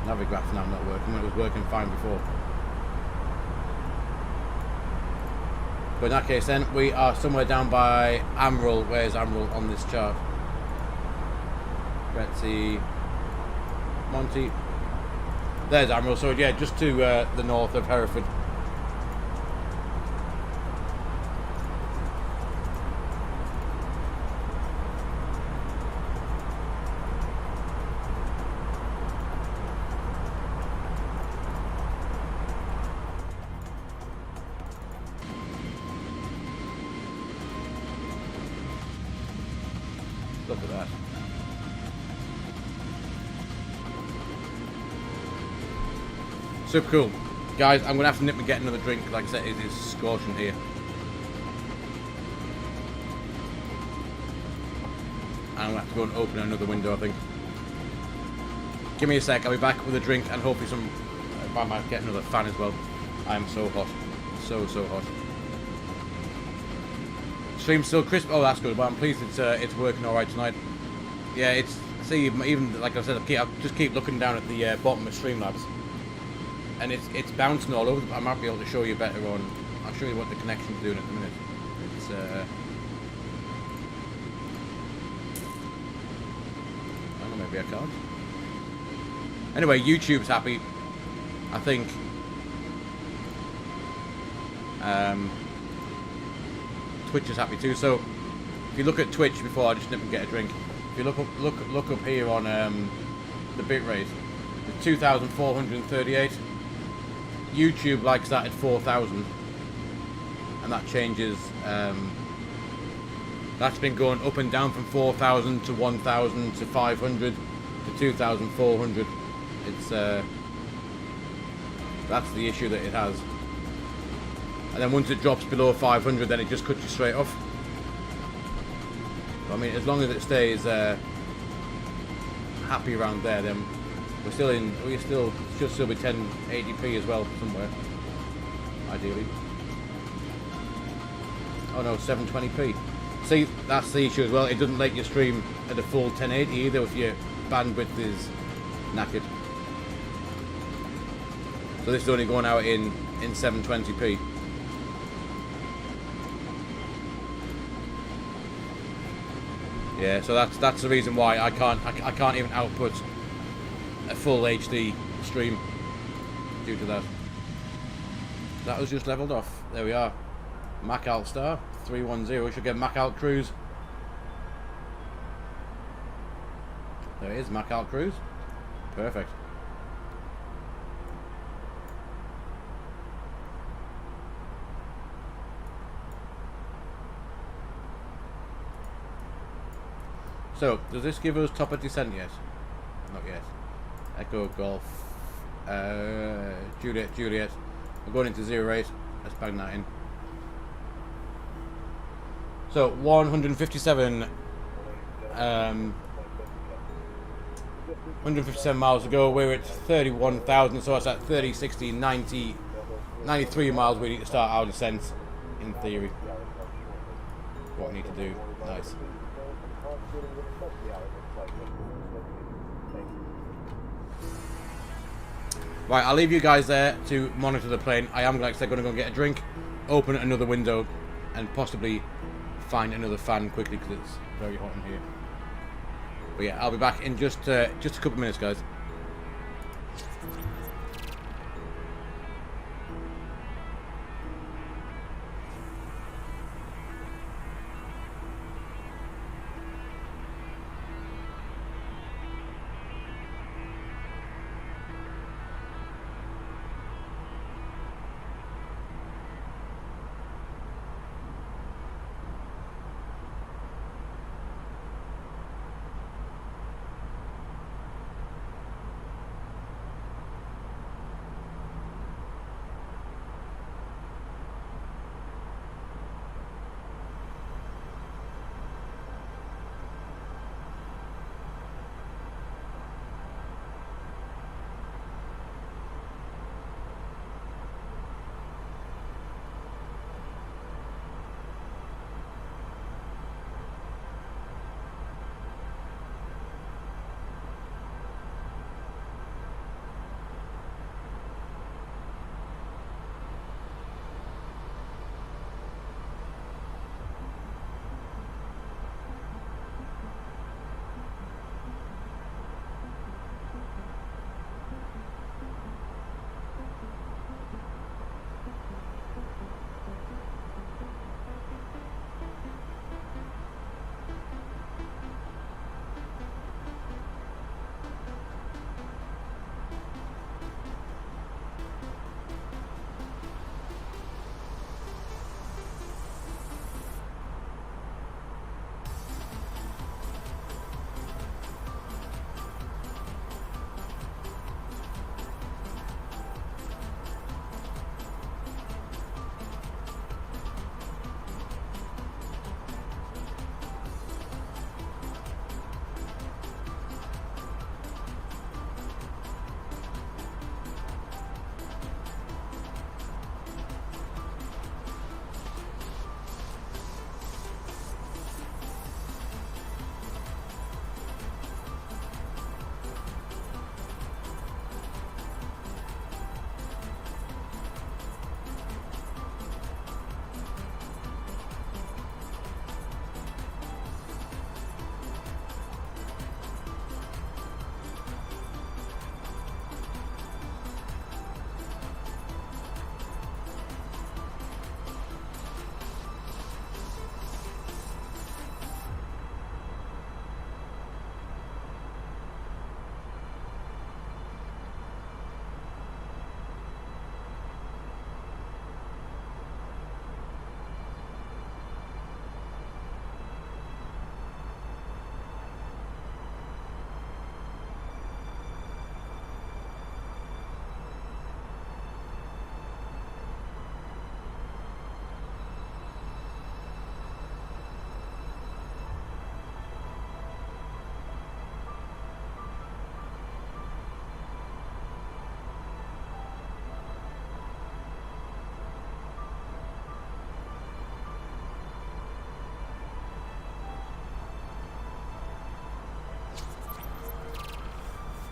Navigraph's now not working when it was working fine before. But in that case then, we are somewhere down by Amaral. Where's Amaral on this chart? Let's see. Monty. There's Amaral. So yeah, just to the north of Hereford. Look at that. Super cool. Guys, I'm going to have to nip and get another drink. Like I said, it is scorching here. And I'm going to have to go and open another window, I think. Give me a sec, I'll be back with a drink and hopefully some... I might get another fan as well. I'm so hot. So hot. Stream's still crisp. Oh, that's good. Well, I'm pleased it's working all right tonight. Yeah, it's... See, even like I said, I just keep looking down at the bottom of Streamlabs. And it's bouncing all over. I might be able to show you better on... I'll show you what the connection's doing at the minute. It's... I don't know, maybe I can't. Anyway, YouTube's happy. I think... Twitch is happy too. So, if you look at Twitch before I just nip and get a drink, if you look up here on the bitrate, it's 2,438. YouTube likes that at 4,000, and that changes. That's been going up and down from 4,000 to 1,000 to 500 to 2,400. It's that's the issue that it has. And then once it drops below 500, then it just cuts you straight off. I mean, as long as it stays happy around there, then we should still be 1080p as well somewhere, ideally. Oh no, 720p. See, that's the issue as well. It doesn't let you stream at a full 1080 either if your bandwidth is knackered. So this is only going out in 720p. Yeah, so that's the reason why I can't even output a full HD stream due to that. That was just leveled off. There we are. Mac Alt Star 310. We should get Mac Alt Cruise. There it is, Mac Alt Cruise. Perfect. So, does this give us top of descent yet? Not yet. Echo Golf. Juliet. We're going into 08. Let's bang that in. So, 157. 157 miles to go. We're at 31,000, so that's at 30, 60, 90, 93 miles we need to start our descent, in theory. What we need to do. Nice. Right, I'll leave you guys there to monitor the plane. I am, like I said, going to go get a drink, open another window, and possibly find another fan quickly because it's very hot in here. But yeah, I'll be back in just a couple of minutes, guys.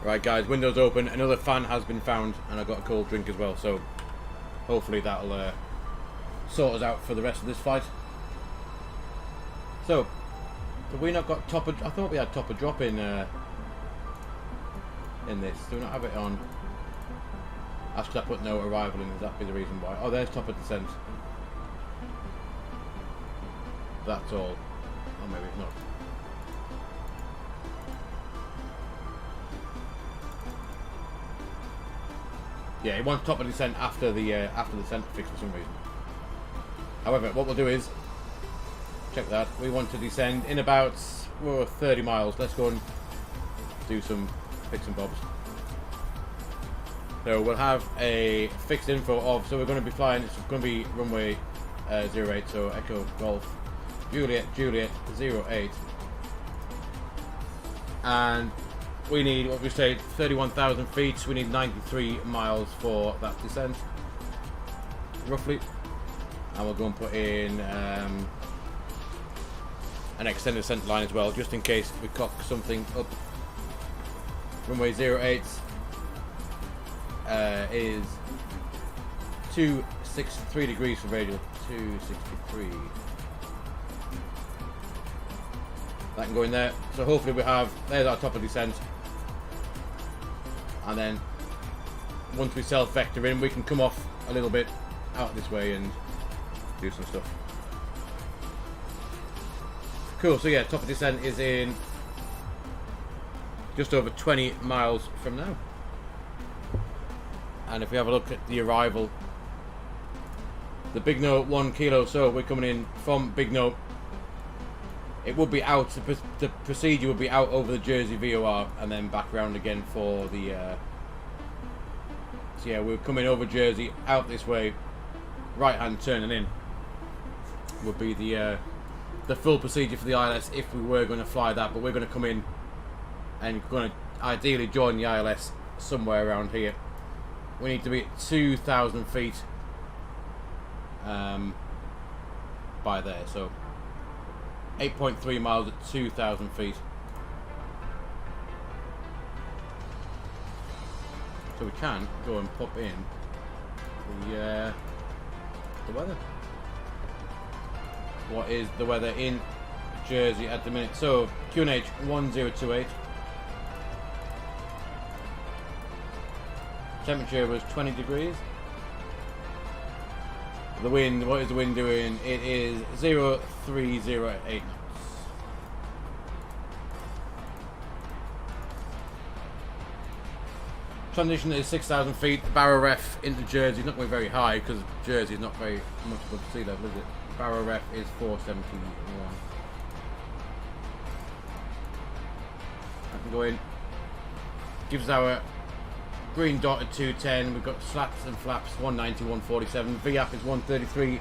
Right guys, windows open, another fan has been found, and I got a cold drink as well, so hopefully that'll sort us out for the rest of this flight. So, have we not got top of, I thought we had top of drop in this. Do we not have it on? That's because I put no arrival in, would that be the reason why? Oh, there's top of descent. That's all. Or maybe it's not. Yeah, it wants top of descent after the descent fix for some reason. However, what we'll do is check that. We want to descend in about 30 miles. Let's go and do some bits and bobs. So we'll have a fixed info of, so we're going to be flying, it's going to be runway 08, so Echo Golf Juliet 08, and we need, what we say, 31,000 feet, so we need 93 miles for that descent, roughly. And we'll go and put in an extended descent line as well, just in case we cock something up. Runway 08 is 263 degrees for radial, 263. That can go in there. So hopefully we have, there's our top of descent. And then once we self-vector in, we can come off a little bit out this way and do some stuff. Cool, so yeah, top of descent is in just over 20 miles from now. And if we have a look at the arrival, the Big No 1 kilo, so we're coming in from Big No. It would be out, the procedure would be out over the Jersey VOR and then back around again for the, so yeah, we're coming over Jersey, out this way, right hand turning in, would be the full procedure for the ILS if we were going to fly that, but we're going to come in and going to ideally join the ILS somewhere around here. We need to be at 2,000 feet by there, so 8.3 miles at 2,000 feet. So we can go and pop in the weather. What is the weather in Jersey at the minute? So QNH 1028. Temperature was 20 degrees. The wind, what is the wind doing? It is 0308 knots. Transition is 6,000 feet. Barrow ref into Jersey, not going very high because Jersey is not very much above sea level, is it? Barrow ref is 471. I can go in. Gives us our green dot at 210. We've got slats and flaps 190, 147. VAP is 133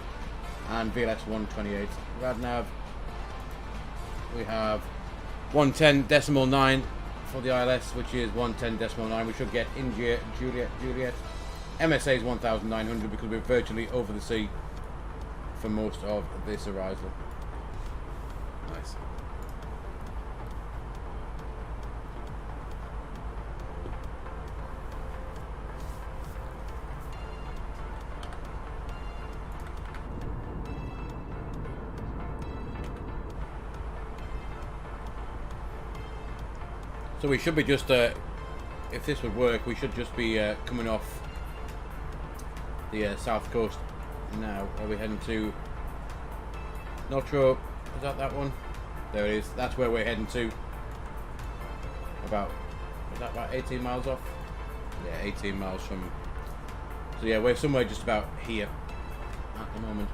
and VLS 128. Radnav, we have 110.9 for the ILS, which is 110.9. We should get India, Juliet. MSA is 1,900 because we're virtually over the sea for most of this arrival. Nice. So we should be just, if this would work, we should just be coming off the south coast now. Are we heading to Notro? Is that one? There it is. That's where we're heading to. About, is that about 18 miles off? Yeah, 18 miles from. So yeah, we're somewhere just about here at the moment.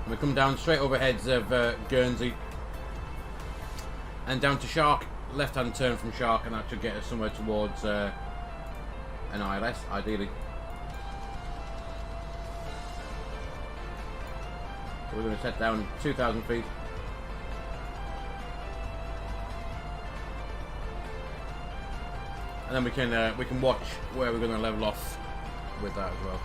And we come down straight overheads of Guernsey and down to Shark, left hand turn from Shark, and that should get us somewhere towards an ILS ideally. So we're going to set down 2,000 feet. And then we can watch where we're going to level off with that as well.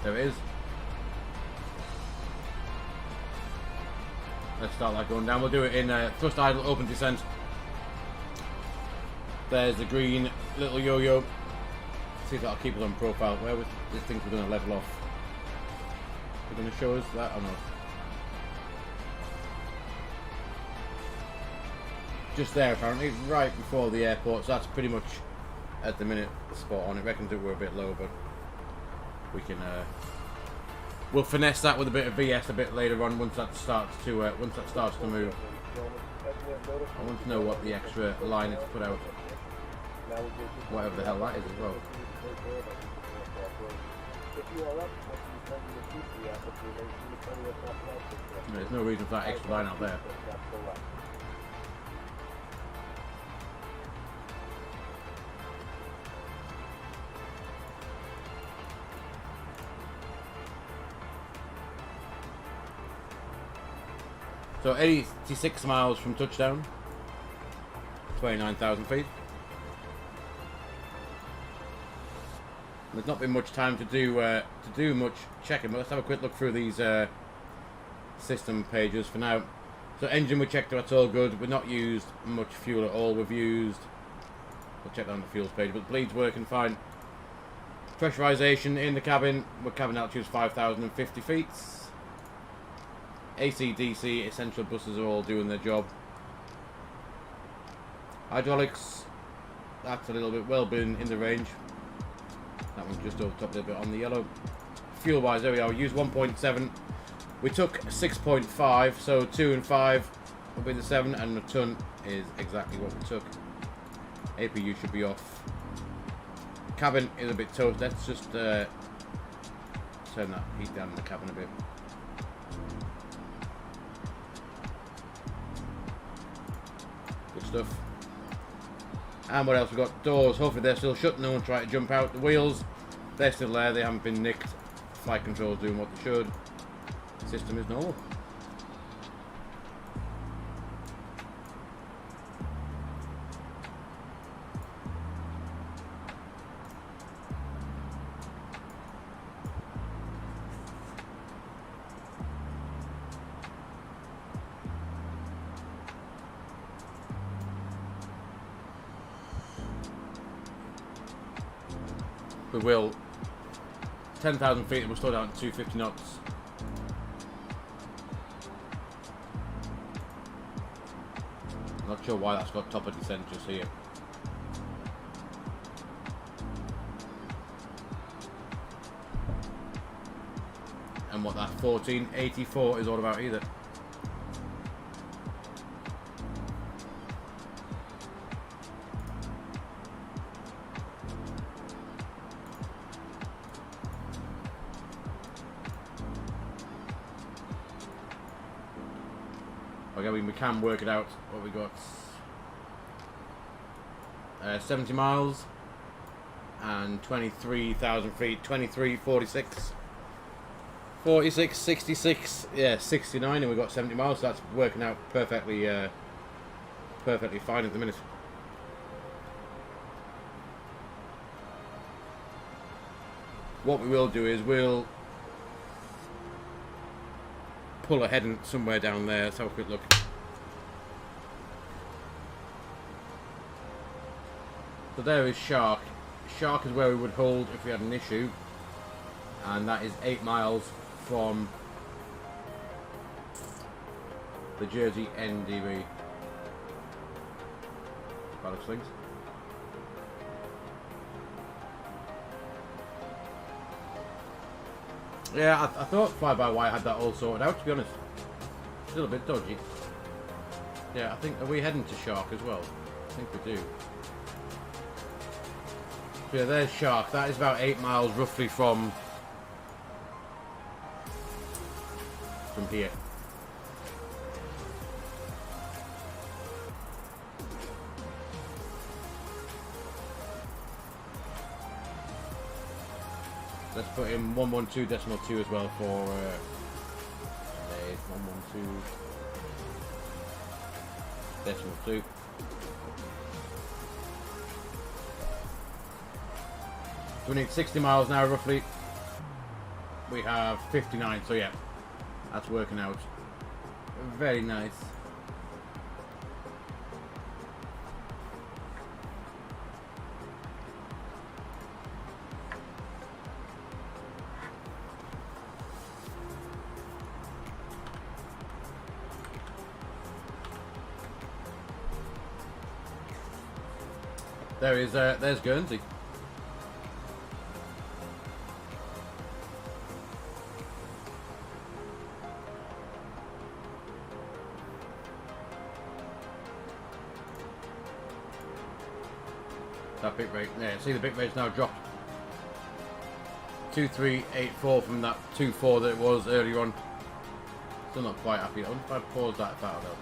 There it is. Let's start that going down. We'll do it in thrust idle, open descent. There's the green little yo-yo. See if that'll keep us on profile. Where was this thing we're going to level off? We're going to show us that or not? Just there apparently, right before the airport. So that's pretty much at the minute spot on. It reckons that we're a bit low, but we can. We'll finesse that with a bit of VS a bit later on once that starts to move. I want to know what the extra line is put out. Whatever the hell that is as well. There's no reason for that extra line out there. So 86 miles from touchdown, 29,000 feet. There's not been much time to do much checking, but let's have a quick look through these system pages for now. So engine we checked, that's all good. We've not used much fuel at all. We've used, we'll check that on the fuels page, but the bleed's working fine. Pressurization in the cabin, our cabin altitude is 5,050 feet. AC, DC, essential buses are all doing their job. Hydraulics, that's a little bit well been in the range. That one's just over the top a little bit on the yellow. Fuel wise, there we are. We used 1.7. We took 6.5, so 2 and 5 will be the 7, and a ton is exactly what we took. APU should be off. Cabin is a bit toast. Let's just turn that heat down in the cabin a bit. Good stuff. And what else we got? Doors, hopefully they're still shut, no one try to jump out. The wheels, they're still there, they haven't been nicked. Flight control's doing what they should. The system is normal. We will 10,000 feet and we'll slow down to 250 knots. Not sure why that's got top of descent just here. And what that 1484 is all about either. Okay, we can work it out. What we got? 70 miles and 23,000 feet. 23, 46, 46, 66. Yeah, 69, and we got 70 miles. So that's working out perfectly, perfectly fine at the minute. What we will do is we'll pull ahead and somewhere down there. Let's have a quick look. So there is Shark. Shark is where we would hold if we had an issue, and that is 8 miles from the Jersey NDB. Ballast slings. Yeah, I thought Fly By Wire had that all sorted out, to be honest. Still a bit dodgy. Yeah, I think, are we heading to Shark as well? I think we do. So yeah, there's Shark. That is about 8 miles roughly from here. Let's put in 112.2 as well for 112.2. So we need 60 miles now roughly. we have 59. So yeah, that's working out very nice. There's Guernsey. That bit rate, yeah, see the bit rate's now dropped. 2384 from that 24 that it was earlier on. Still not quite happy. I wonder if I pause that out though.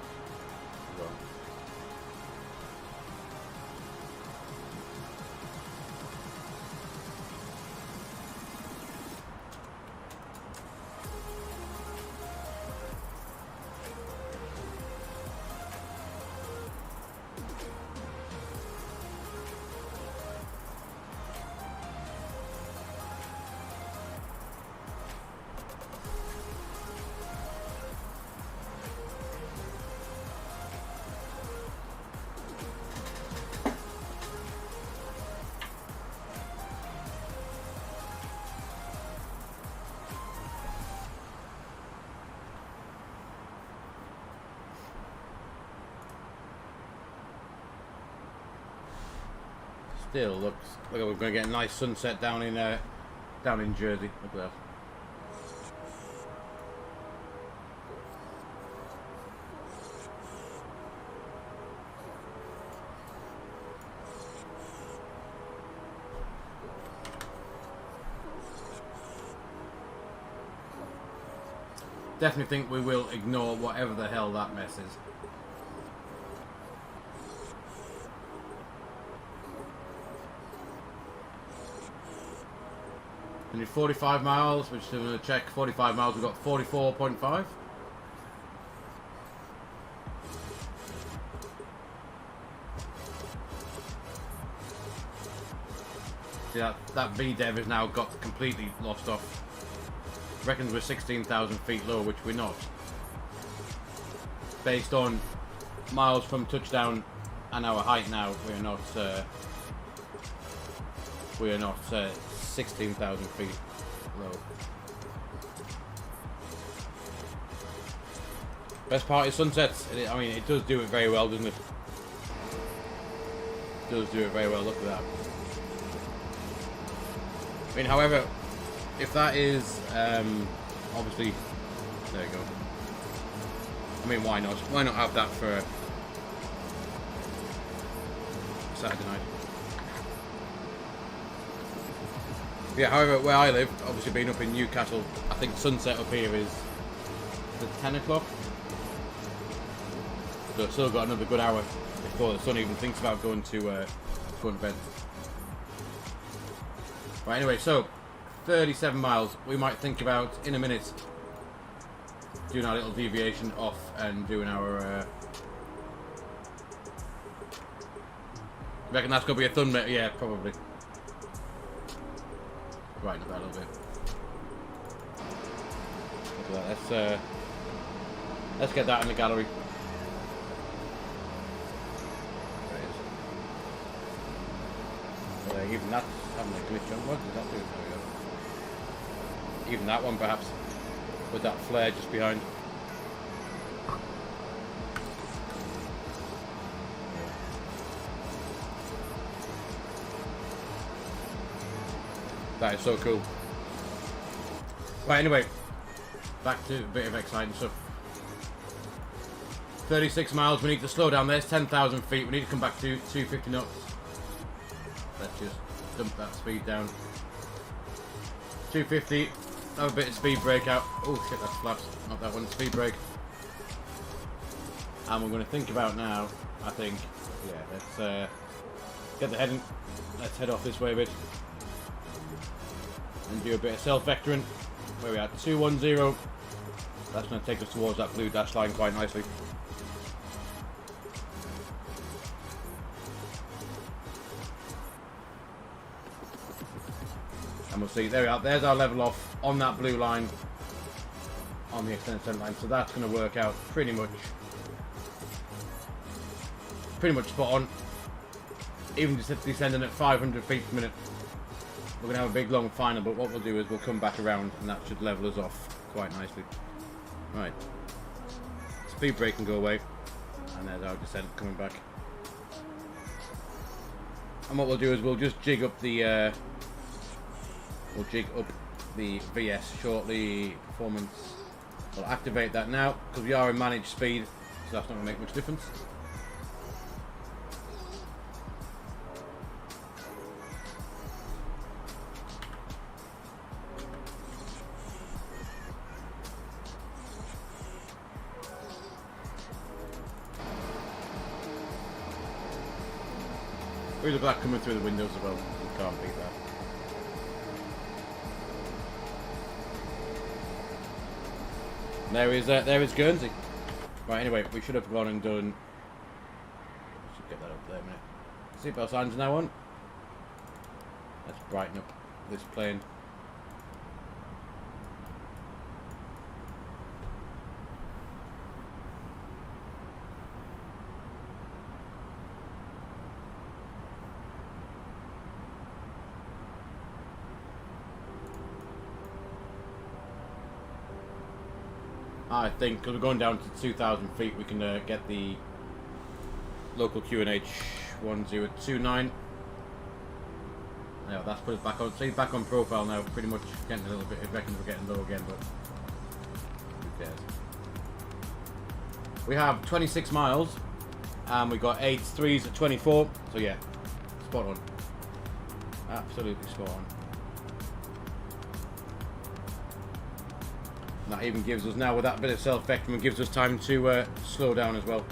Still looks like we're going to get a nice sunset down in Jersey. Look at that. Definitely think we will ignore whatever the hell that mess is. We need 45 miles, which I'm going to check. 45 miles, we've got 44.5. See, that VDEV has now got completely lost off. Reckons we're 16,000 feet low, which we're not. Based on miles from touchdown and our height now, we are not 16,000 feet low. Best part is sunsets. I mean, it does do it very well, doesn't it? It does do it very well. Look at that. I mean, however, if that is obviously, there you go. I mean, why not? Why not have that for Saturday night? Yeah, however, where I live, obviously being up in Newcastle, I think sunset up here is at 10 o'clock. So I've still got another good hour before the sun even thinks about going to bed. Right, anyway, so 37 miles. We might think about, in a minute, doing our little deviation off and doing our... reckon that's going to be a thumbnail? Yeah, probably. Right, that a little bit. Look at that. Let's get that in the gallery. There it is. Even that's having a glitch on. What does that do? There we go. Even that one, perhaps, with that flare just behind. That is so cool. Right, anyway, back to a bit of exciting stuff. 36 miles, we need to slow down. There's 10,000 feet. We need to come back to 250 knots. Let's just dump that speed down. 250. Have a bit of speed brake out. Oh shit, that's flaps. Not that one. Speed brake. And we're going to think about now, I think, yeah, let's get the heading. Let's head off this way a bit. And do a bit of self-vectoring. Where we are, 210. That's going to take us towards that blue dash line quite nicely. And we'll see. There we are. There's our level off on that blue line on the extended descent line. So that's going to work out pretty much spot on. Even just descending at 500 feet per minute. We're going to have a big long final, but what we'll do is we'll come back around and that should level us off quite nicely. Right. Speed brake can go away. And there's our descent coming back. And what we'll do is we'll just jig up the VS shortly performance. We'll activate that now because we are in managed speed, so that's not going to make much difference. With the black coming through the windows as well, you can't beat that. There is Guernsey. Right, anyway, we should have gone and done. Should get that up there a minute. Seatbelt signs are now on. Let's brighten up this plane. I think because we're going down to 2,000 feet, we can get the local QNH 1029. Yeah, that's put us back on. See, back on profile now. Pretty much getting a little bit. I reckon we're getting low again, but who cares? We have 26 miles, and we got 8 3s at 24. So yeah, spot on. Absolutely spot on. That even gives us now, with that bit of self-vectoring, gives us time to slow down as well.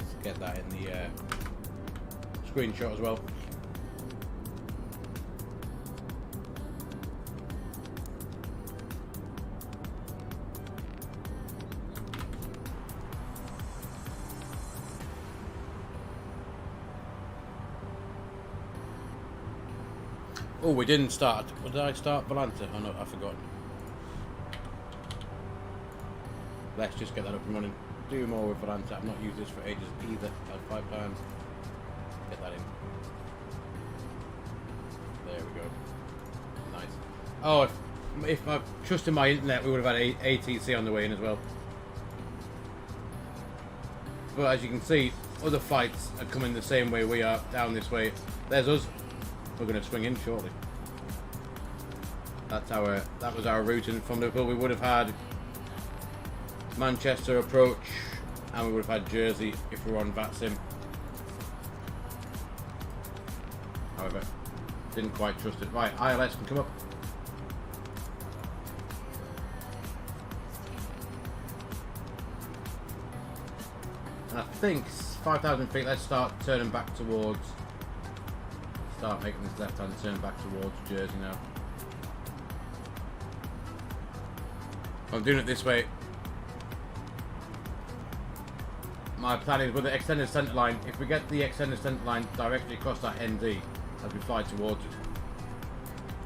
Let's get that in the screenshot as well. Oh, we didn't start. What did I start? Volanta? Oh no, I've forgotten. Let's just get that up and running. Do more with Volanta. I've not used this for ages either. That's £5. Get that in. There we go. Nice. Oh, if I trusted my internet, we would have had ATC on the way in as well. But as you can see, other fights are coming the same way we are, down this way. There's us. We're going to swing in shortly. That was our route in from Liverpool. We would have had Manchester approach, and we would have had Jersey if we were on VATSIM. However, didn't quite trust it. Right, ILS can come up. And I think 5,000 feet, let's start turning back towards, start making this left hand turn back towards Jersey now. I'm doing it this way. My plan is with the extended centre line, if we get the extended centre line directly across that ND as we fly towards it,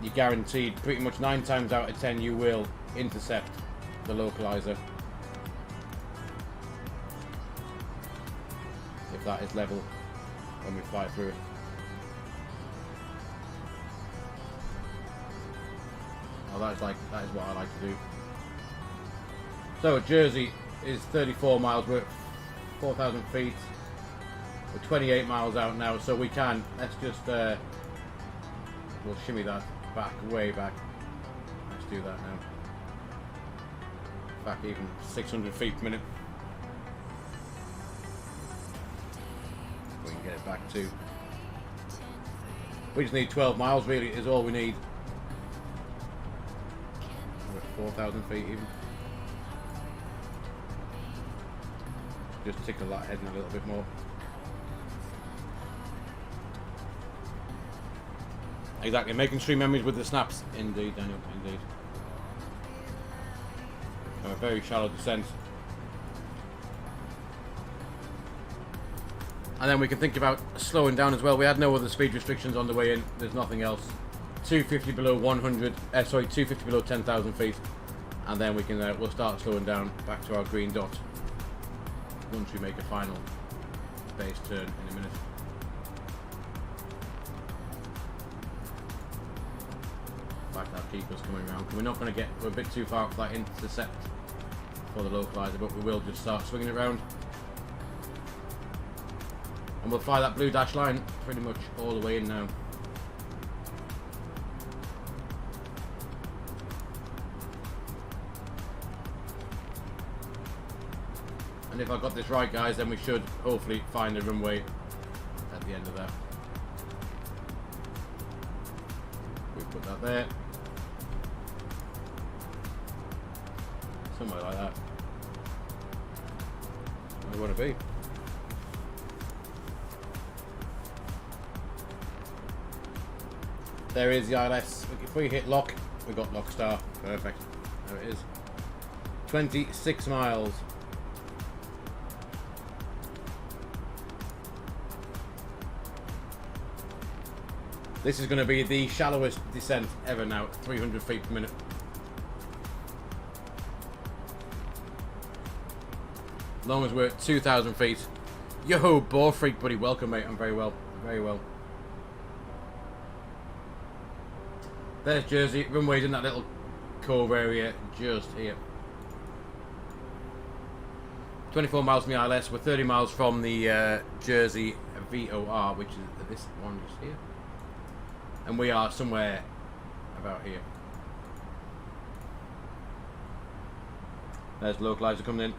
you're guaranteed pretty much 9 times out of 10 you will intercept the localizer. If that is level when we fly through it. Oh, that is what I like to do. So Jersey is 34 miles, we're at 4,000 feet. We're 28 miles out now, so we can. Let's just we'll shimmy that back, way back. Let's do that now. Back even 600 feet per minute. We can get it back to. We just need 12 miles really is all we need. We're at 4,000 feet even. just tickle that head in a little bit more. Exactly, making stream memories with the snaps. Indeed, Daniel, indeed. A very shallow descent. And then we can think about slowing down as well. We had no other speed restrictions on the way in. There's nothing else. 250 below 250 below 10,000 feet. And then we can, we'll start slowing down back to our green dot once we make a final base turn in a minute. Back that keeper's coming around. We're not going to get, we're a bit too far up that intercept for the localizer, but we will just start swinging it around. And we'll fly that blue dash line pretty much all the way in now. And if I got this right, guys, then we should hopefully find a runway at the end of that. We put that there. Somewhere like that. Where we want to be. There is the ILS. If we hit lock, we got lock star. Perfect. There it is. 26 miles. This is going to be the shallowest descent ever now, 300 feet per minute. As long as we're at 2,000 feet. Yo, bore freak, buddy. Welcome, mate. I'm very well. Very well. There's Jersey. Runway's in that little cove area just here. 24 miles from the ILS. We're 30 miles from the Jersey VOR, which is this one just here. And we are somewhere about here. There's localizer coming in.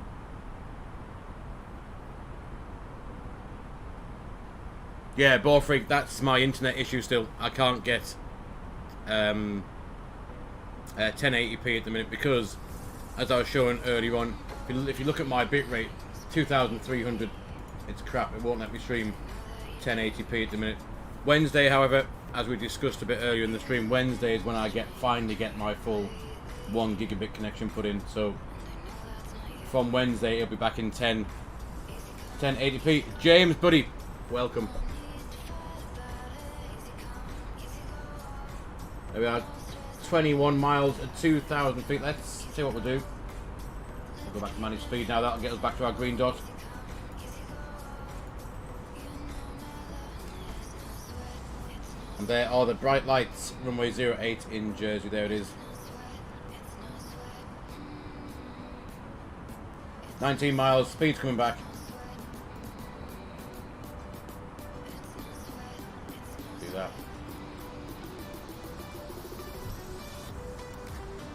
Yeah, bore freak, that's my internet issue still. I can't get 1080p at the minute because, as I was showing earlier on, if you look at my bitrate, 2300, it's crap. It won't let me stream 1080p at the minute. Wednesday, however, as we discussed a bit earlier in the stream, Wednesday is when I finally get my full 1 gigabit connection put in. So from Wednesday, it'll be back in 1080p. James, buddy, welcome. There we are, 21 miles at 2,000 feet. Let's see what we'll do. We'll go back to manage speed now. That'll get us back to our green dot. And there are the bright lights. Runway 08 in Jersey. There it is. 19 miles. Speed's coming back. Do that.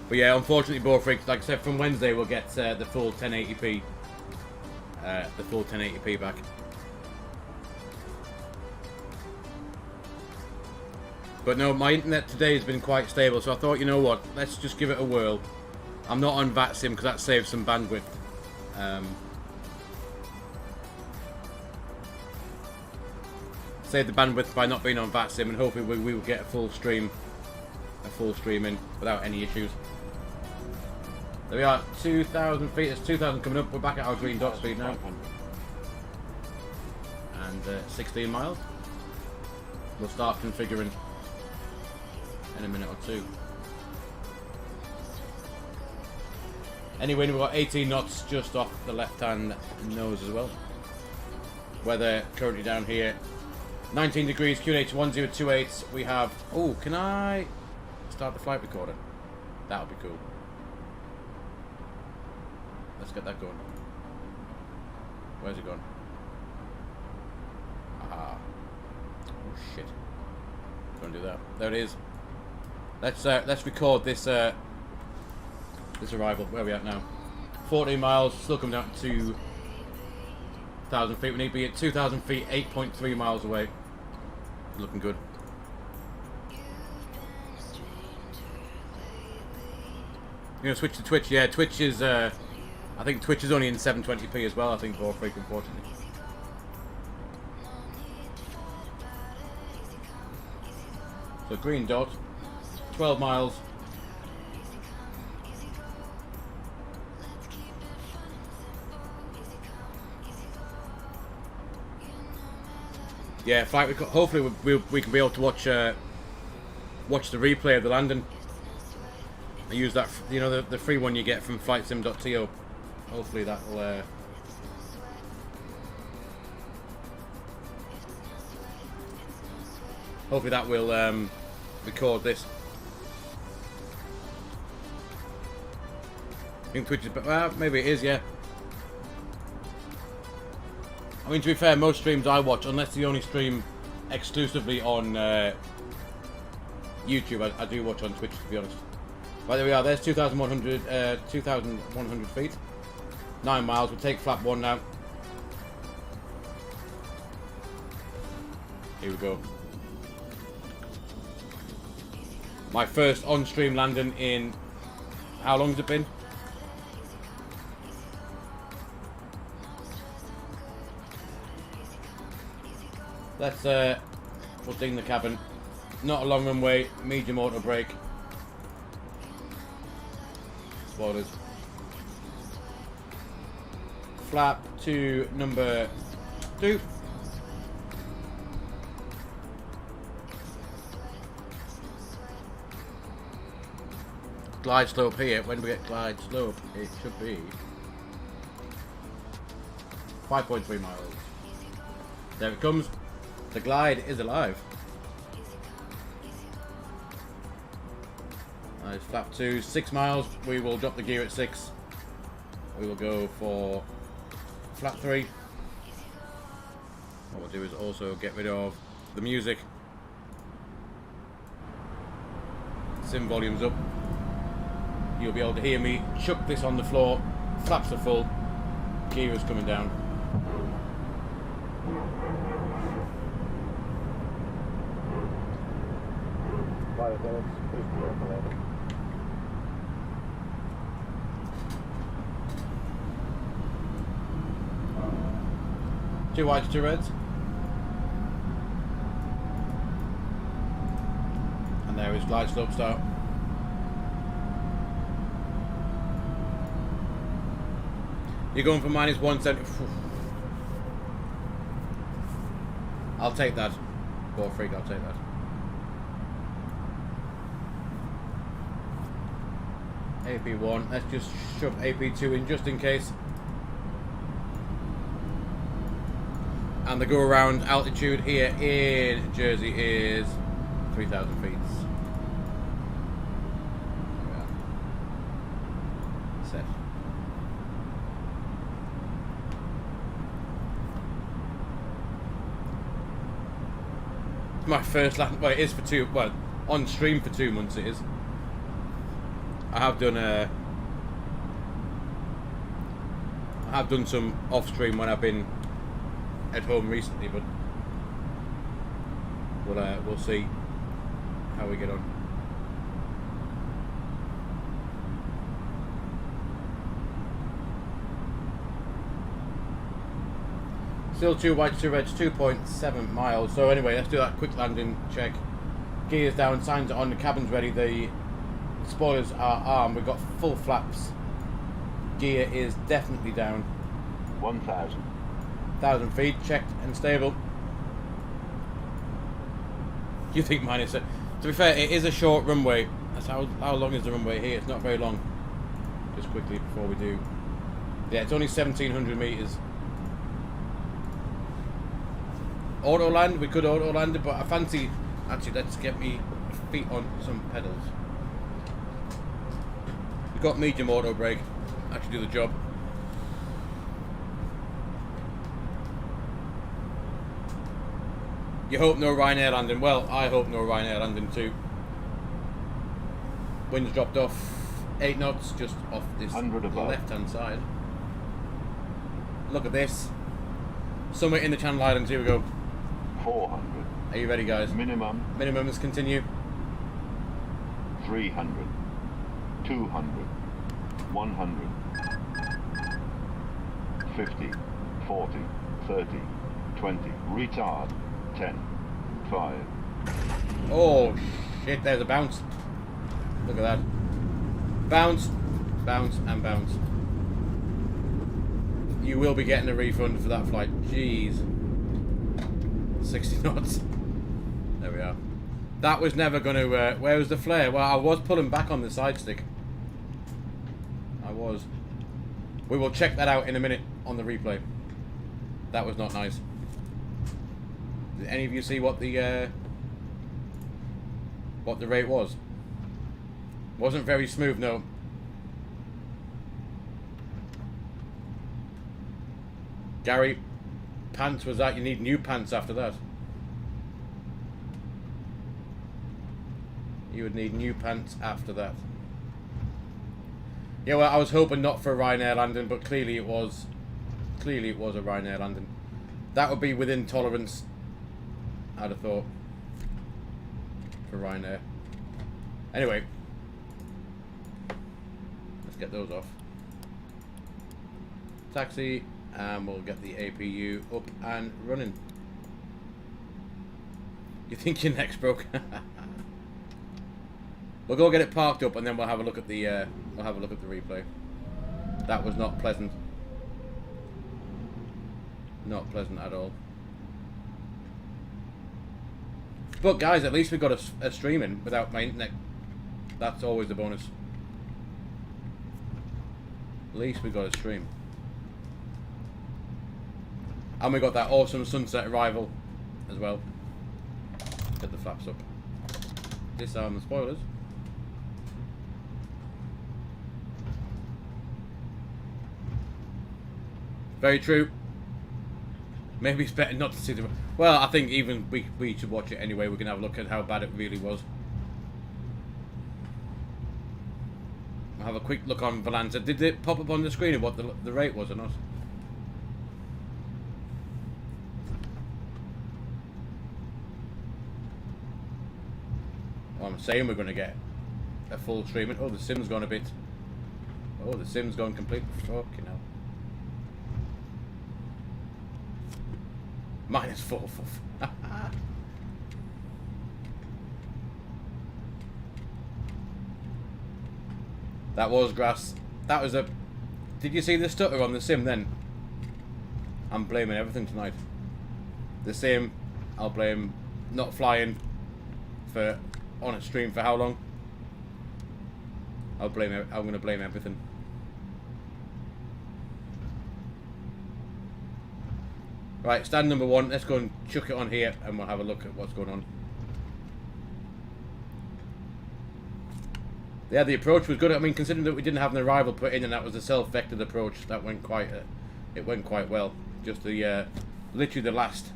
But yeah, unfortunately, bore freaks, like I said, from Wednesday we'll get the full 1080p, back. But no, my internet today has been quite stable, so I thought, you know what, let's just give it a whirl. I'm not on VATSIM because that saves some bandwidth. Save the bandwidth by not being on VATSIM, and hopefully we will get a full stream in without any issues. There we are, 2,000 feet. It's 2,000 coming up. We're back at our green dot speed now. And 16 miles. We'll start configuring in a minute or two. Anyway, we've got 18 knots just off the left-hand nose as well. Weather currently down here, 19 degrees, QNH 1028. We have... Oh, can I start the flight recorder? That would be cool. Let's get that going. Where's it gone? Ah. Oh shit. Don't do that. There it is. Let's record this this arrival. Where are we at now? 14 miles. Still coming down to 2,000 feet. We need to be at 2,000 feet. 8.3 miles away. Looking good. You're gonna switch to Twitch. Yeah, Twitch is I think Twitch is only in 720p as well, I think, for Freak, unfortunately. So green dot, 12 miles. Yeah, flight. Hopefully we can be able to watch watch the replay of the landing. I use that, you know, the free one you get from flightsim.to. Hopefully that will. Hopefully that will record this. I think Twitch is, well, maybe it is, yeah. I mean, to be fair, most streams I watch, unless they only stream exclusively on YouTube, I do watch on Twitch, to be honest. Right, there we are. There's 2,100 feet. 9 miles. We'll take flap 1 now. Here we go. My first on-stream landing in... How long has it been? Let's we'll ding the cabin. Not a long runway, medium auto brake. Spoilers. Flap to number 2. Glide slope here. When do we get glide slope? It should be 5.3 miles. There it comes. The glide is alive. Nice, flap 2, 6 miles. We will drop the gear at 6. We will go for flap 3. What we'll do is also get rid of the music. Sim volumes up. You'll be able to hear me chuck this on the floor. Flaps are full. Gear is coming down. Two whites, two reds. And there is glide slope start. You're going for minus 170. I'll take that. Poor freak, I'll take that. AP1, let's just shove AP2 in just in case. And the go around altitude here in Jersey is 3,000 feet. Set. My first land, well, it is for 2, well, on stream for 2 months it is. I have done some off stream when I've been at home recently, but we'll see how we get on. Still 2 whites, 2 reds, 2.7 miles. So anyway, let's do that quick landing check. Gears down, signs are on, the cabin's ready, the spoilers are armed, we've got full flaps. Gear is definitely down. 1,000 feet, checked and stable. Do you think mine is... To be fair, it is a short runway. That's how long is the runway here? It's not very long. Just quickly before we do... Yeah, it's only 1,700 metres. Auto land, we could auto land it, but I fancy... Actually, let's get me feet on some pedals. We've got medium auto brake. Actually do the job. You hope no Ryanair landing. Well, I hope no Ryanair landing too. Wind's dropped off 8 knots just off this left hand side. Look at this. Somewhere in the Channel Islands, here we go. 400. Are you ready, guys? Minimum. Minimum, let's continue. 300. 200. 100. 50, 40, 30, 20, retard, 10, 5. Oh shit, there's a bounce. Look at that. Bounce, bounce, and bounce. You will be getting a refund for that flight. Jeez. 60 knots. There we are. That was never going to... where was the flare? Well, I was pulling back on the side stick. I was. We will check that out in a minute on the replay. That was not nice. Did any of you see what the rate was? Wasn't very smooth, no. Gary, pants was that? You need new pants after that. You would need new pants after that. Yeah, well, I was hoping not for a Ryanair landing, but clearly it was. Clearly it was a Ryanair landing. That would be within tolerance, I'd have thought, for Ryanair. Anyway, let's get those off. Taxi, and we'll get the APU up and running. You think your neck's broke? We'll go get it parked up, and then we'll have a look at the replay. That was not pleasant. Not pleasant at all. But guys, at least we got a stream in without my internet. That's always the bonus. At least we got a stream. And we got that awesome sunset arrival as well. Get the flaps up. Disarm the spoilers. Very true. Maybe it's better not to see the... Well, I think even we should watch it anyway. We can have a look at how bad it really was. I'll have a quick look on Volanta. Did it pop up on the screen of what the rate was or not? Well, I'm saying we're going to get a full stream. Oh, the sim's gone a bit... Oh, the sim's gone completely... Fucking hell. -4. That was grass. That was a... Did you see the stutter on the sim then? I'm blaming everything tonight. The sim, I'll blame not flying for on a stream for how long? I'm going to blame everything. Right, stand number 1. Let's go and chuck it on here and we'll have a look at what's going on. Yeah, the approach was good. I mean, considering that we didn't have an arrival put in and that was a self-vectored approach, that went quite it went quite well. Just the literally the last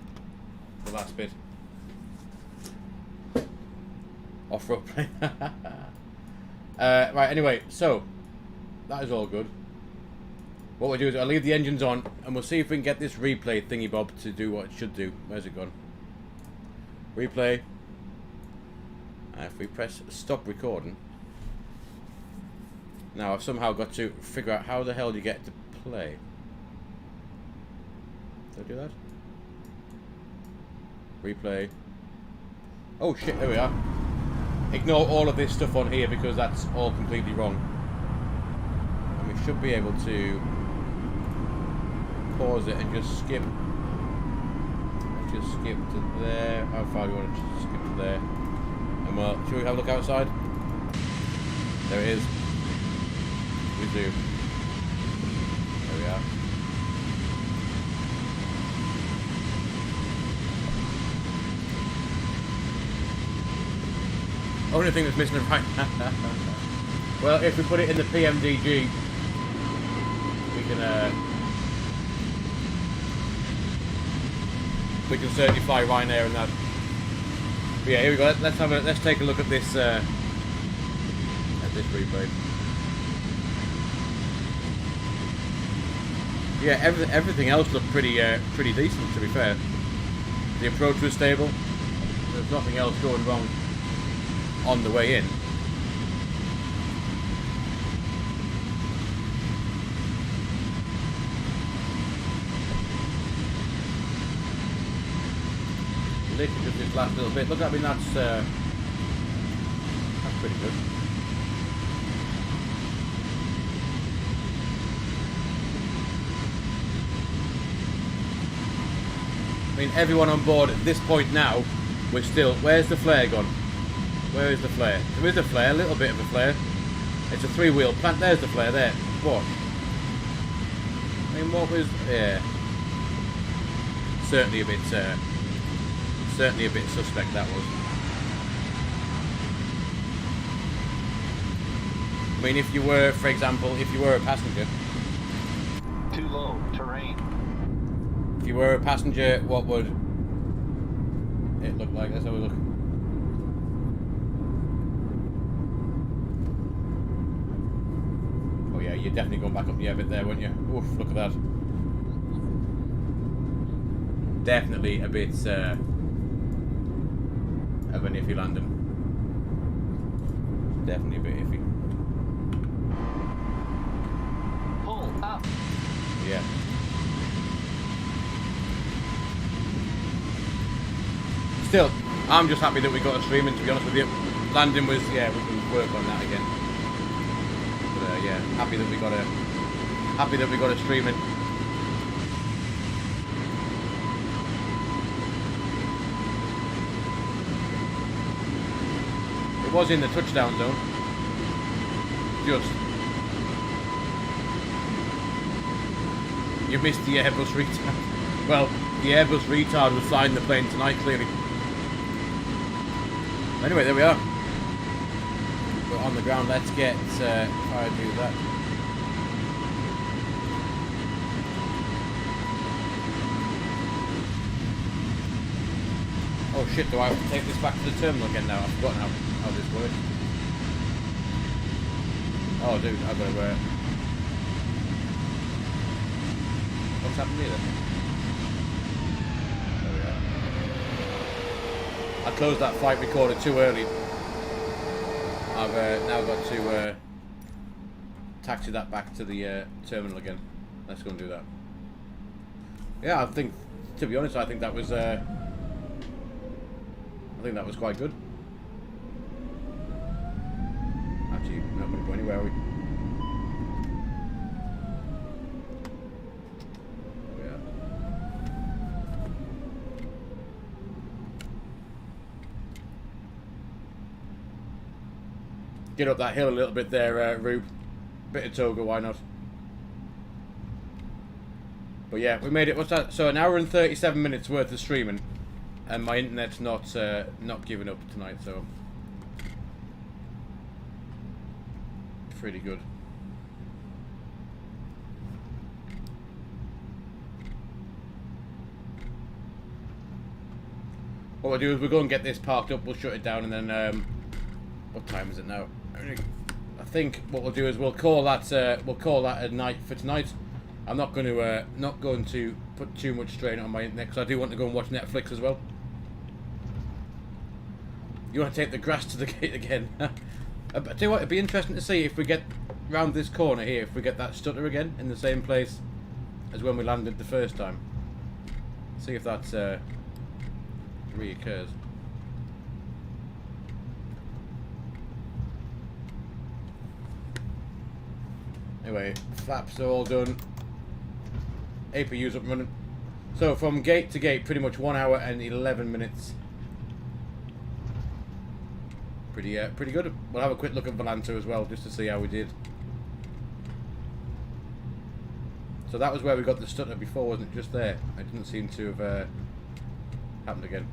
bit. Off-road plane. Right, anyway, so that is all good. What we'll do is I'll leave the engines on and we'll see if we can get this replay thingy bob to do what it should do. Where's it gone? Replay. If we press stop recording. Now I've somehow got to figure out how the hell do you get to play. Did I do that? Replay. Oh shit, there we are. Ignore all of this stuff on here because that's all completely wrong. And we should be able to pause it and just skip. Just skip to there. How far do you want to skip to there? And well, should we have a look outside? There it is. Resume. There we are. Only thing that's missing is right now. Well, if we put it in the PMDG, we can certainly fly Ryanair and that. But yeah, here we go. Let's take a look at this replay. Yeah, everything else looked pretty decent, to be fair. The approach was stable. There's nothing else going wrong on the way in. literally just this last little bit. Look, I mean, that's pretty good. I mean, everyone on board at this point now, we're still... Where's the flare gone? Where is the flare? There is a flare, a little bit of a flare. It's a 3-wheel plant. There's the flare there. What? I mean, what was... Yeah. Certainly a bit suspect, that was. I mean, if you were, for example, if you were a passenger... Too low, terrain. If you were a passenger, what would it look like? Let's have a look. Oh yeah, you're definitely going back up the air bit there, weren't you? Oof, look at that. Definitely a bit of an iffy landing. Definitely a bit iffy. Pull up. Yeah. Still, I'm just happy that we got a streaming, to be honest with you. Landing was, yeah, we can work on that again. But yeah, happy that we got a streaming. It was in the touchdown zone. Just. You missed the Airbus retard. Well, the Airbus retard was flying the plane tonight, clearly. Anyway, there we are. We're on the ground. Let's get, if I do that. Oh shit, do I have to take this back to the terminal again now? I've forgotten how this works. Oh dude, I've got to what's happened here then? There we are. I closed that flight recorder too early. I've now got to taxi that back to the terminal again. Let's go and do that. Yeah, I think, to be honest, I think that was quite good. Actually, not going to go anywhere, are we? Yeah. Get up that hill a little bit there, Rube. Bit of toga, why not? But yeah, we made it. What's that? So an hour and 37 minutes worth of streaming. And my internet's not giving up tonight, so pretty good. What we'll do is we'll go and get this parked up. We'll shut it down, and then what time is it now? I think what we'll do is we'll call that a night for tonight. I'm not going to put too much strain on my internet because I do want to go and watch Netflix as well. You want to take the grass to the gate again? Tell you what, it'd be interesting to see if we get round this corner here, if we get that stutter again in the same place as when we landed the first time. See if that reoccurs. Anyway, flaps are all done. APU's up and running. So from gate to gate, pretty much 1 hour and 11 minutes. Pretty good. We'll have a quick look at Volanta as well, just to see how we did. So that was where we got the stutter before, wasn't it? Just there. It didn't seem to have happened again.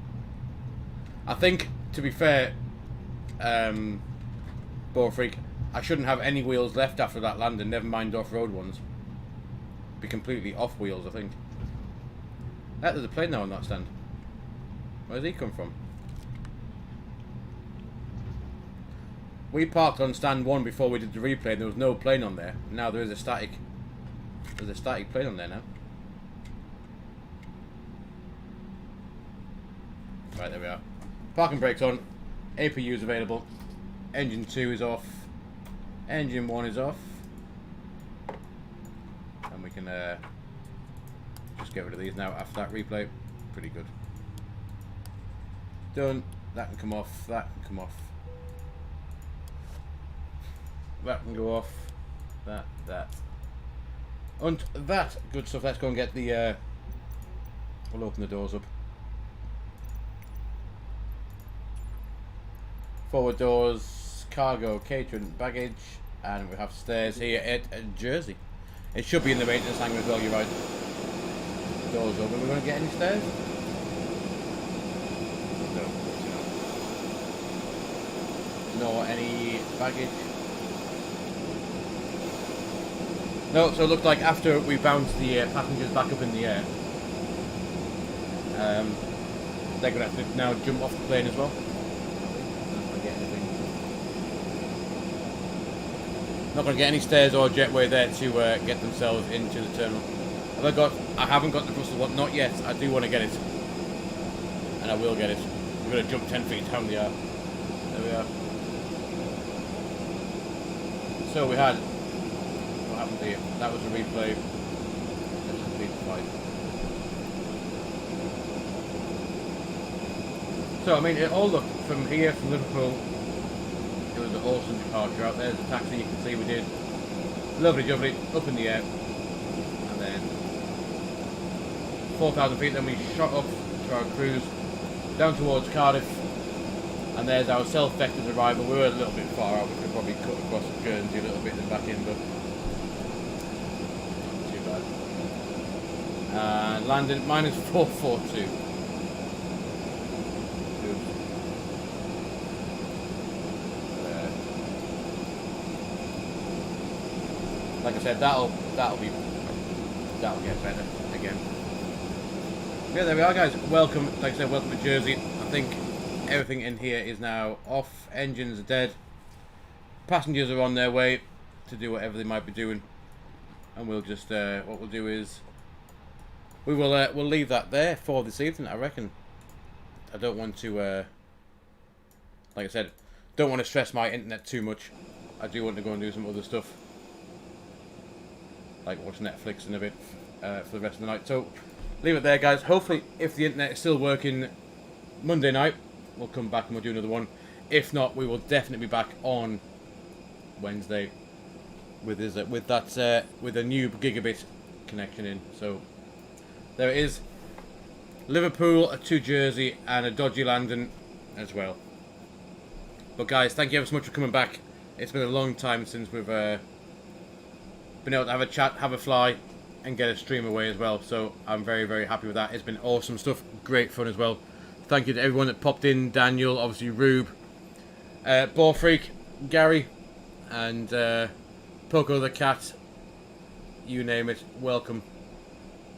I think, to be fair, Bore Freak, I shouldn't have any wheels left after that landing, never mind off-road ones. Be completely off wheels, I think. There's a plane now on that stand. Where's he come from? We parked on stand 1 before we did the replay and there was no plane on there. Now there is a static. There's a static plane on there now. Right, there we are. Parking brakes on. APU is available. Engine 2 is off. Engine 1 is off. And we can just get rid of these now after that replay. Pretty good. Done. That can come off. That can come off. That can go off. That. And that. Good stuff. Let's go and get the... we'll open the doors up. Forward doors, cargo, catering, baggage, and we have stairs here at Jersey. It should be in the maintenance hangar as well, you're right. Doors open. We're going to get any stairs? No, any baggage? No, so it looked like after we bounced the passengers back up in the air, they're going to have to now jump off the plane as well. Not going to get any stairs or jetway there to get themselves into the terminal. I haven't got the Brussels one, not yet. I do want to get it. And I will get it. We're going to jump 10 feet down the air. There we are. So we had... What happened here? That was a replay. Let's complete the flight. So, I mean, it all looked from here, from Liverpool. It was an awesome departure. Out there's the taxi, you can see we did. Lovely jubbly, up in the air. And then 4,000 feet, then we shot up to our cruise, down towards Cardiff. And there's our self-vectored arrival. We were a little bit far out, we could probably cut across Guernsey a little bit and back in, but not too bad. And landed minus 442. Like I said, that'll get better again. Yeah, there we are, guys. Welcome, like I said, welcome to Jersey. I think everything in here is now off. Engines are dead. Passengers are on their way to do whatever they might be doing, and we'll just what we'll do is we'll leave that there for this evening. I reckon. I don't want to, like I said, don't want to stress my internet too much. I do want to go and do some other stuff, like watch Netflix in a bit for the rest of the night. So leave it there, guys. Hopefully, if the internet is still working Monday night, we'll come back and we'll do another one. If not, we will definitely be back on Wednesday with a new gigabit connection in. So there it is. Liverpool to Jersey and a dodgy landing as well. But guys, thank you ever so much for coming back. It's been a long time since we've been able to have a chat, have a fly, and get a stream away as well. So I'm very, very happy with that. It's been awesome stuff, great fun as well. Thank you to everyone that popped in. Daniel, obviously Rube, Ball Freak, Gary, and Poco the Cat. You name it, welcome.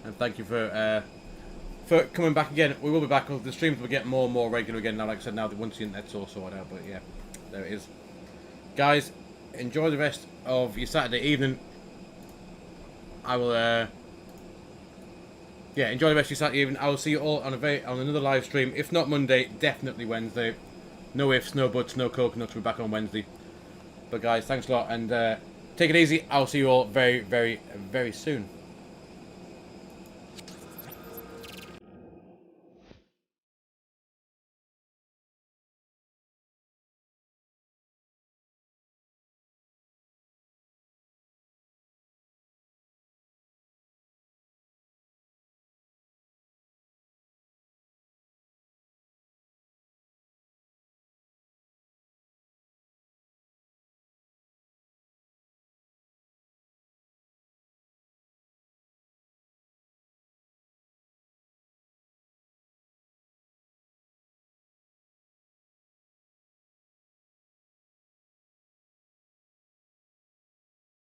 And thank you for coming back again. We will be back. The streams will get more and more regular again now. Like I said, now that once the internet's all sorted out. But yeah, there it is. Guys, enjoy the rest of your Saturday evening. I will, enjoy the rest of your Saturday evening. I will see you all on another live stream. If not Monday, definitely Wednesday. No ifs, no buts, no coconuts. We're back on Wednesday. But guys, thanks a lot, and take it easy. I'll see you all very, very, very soon.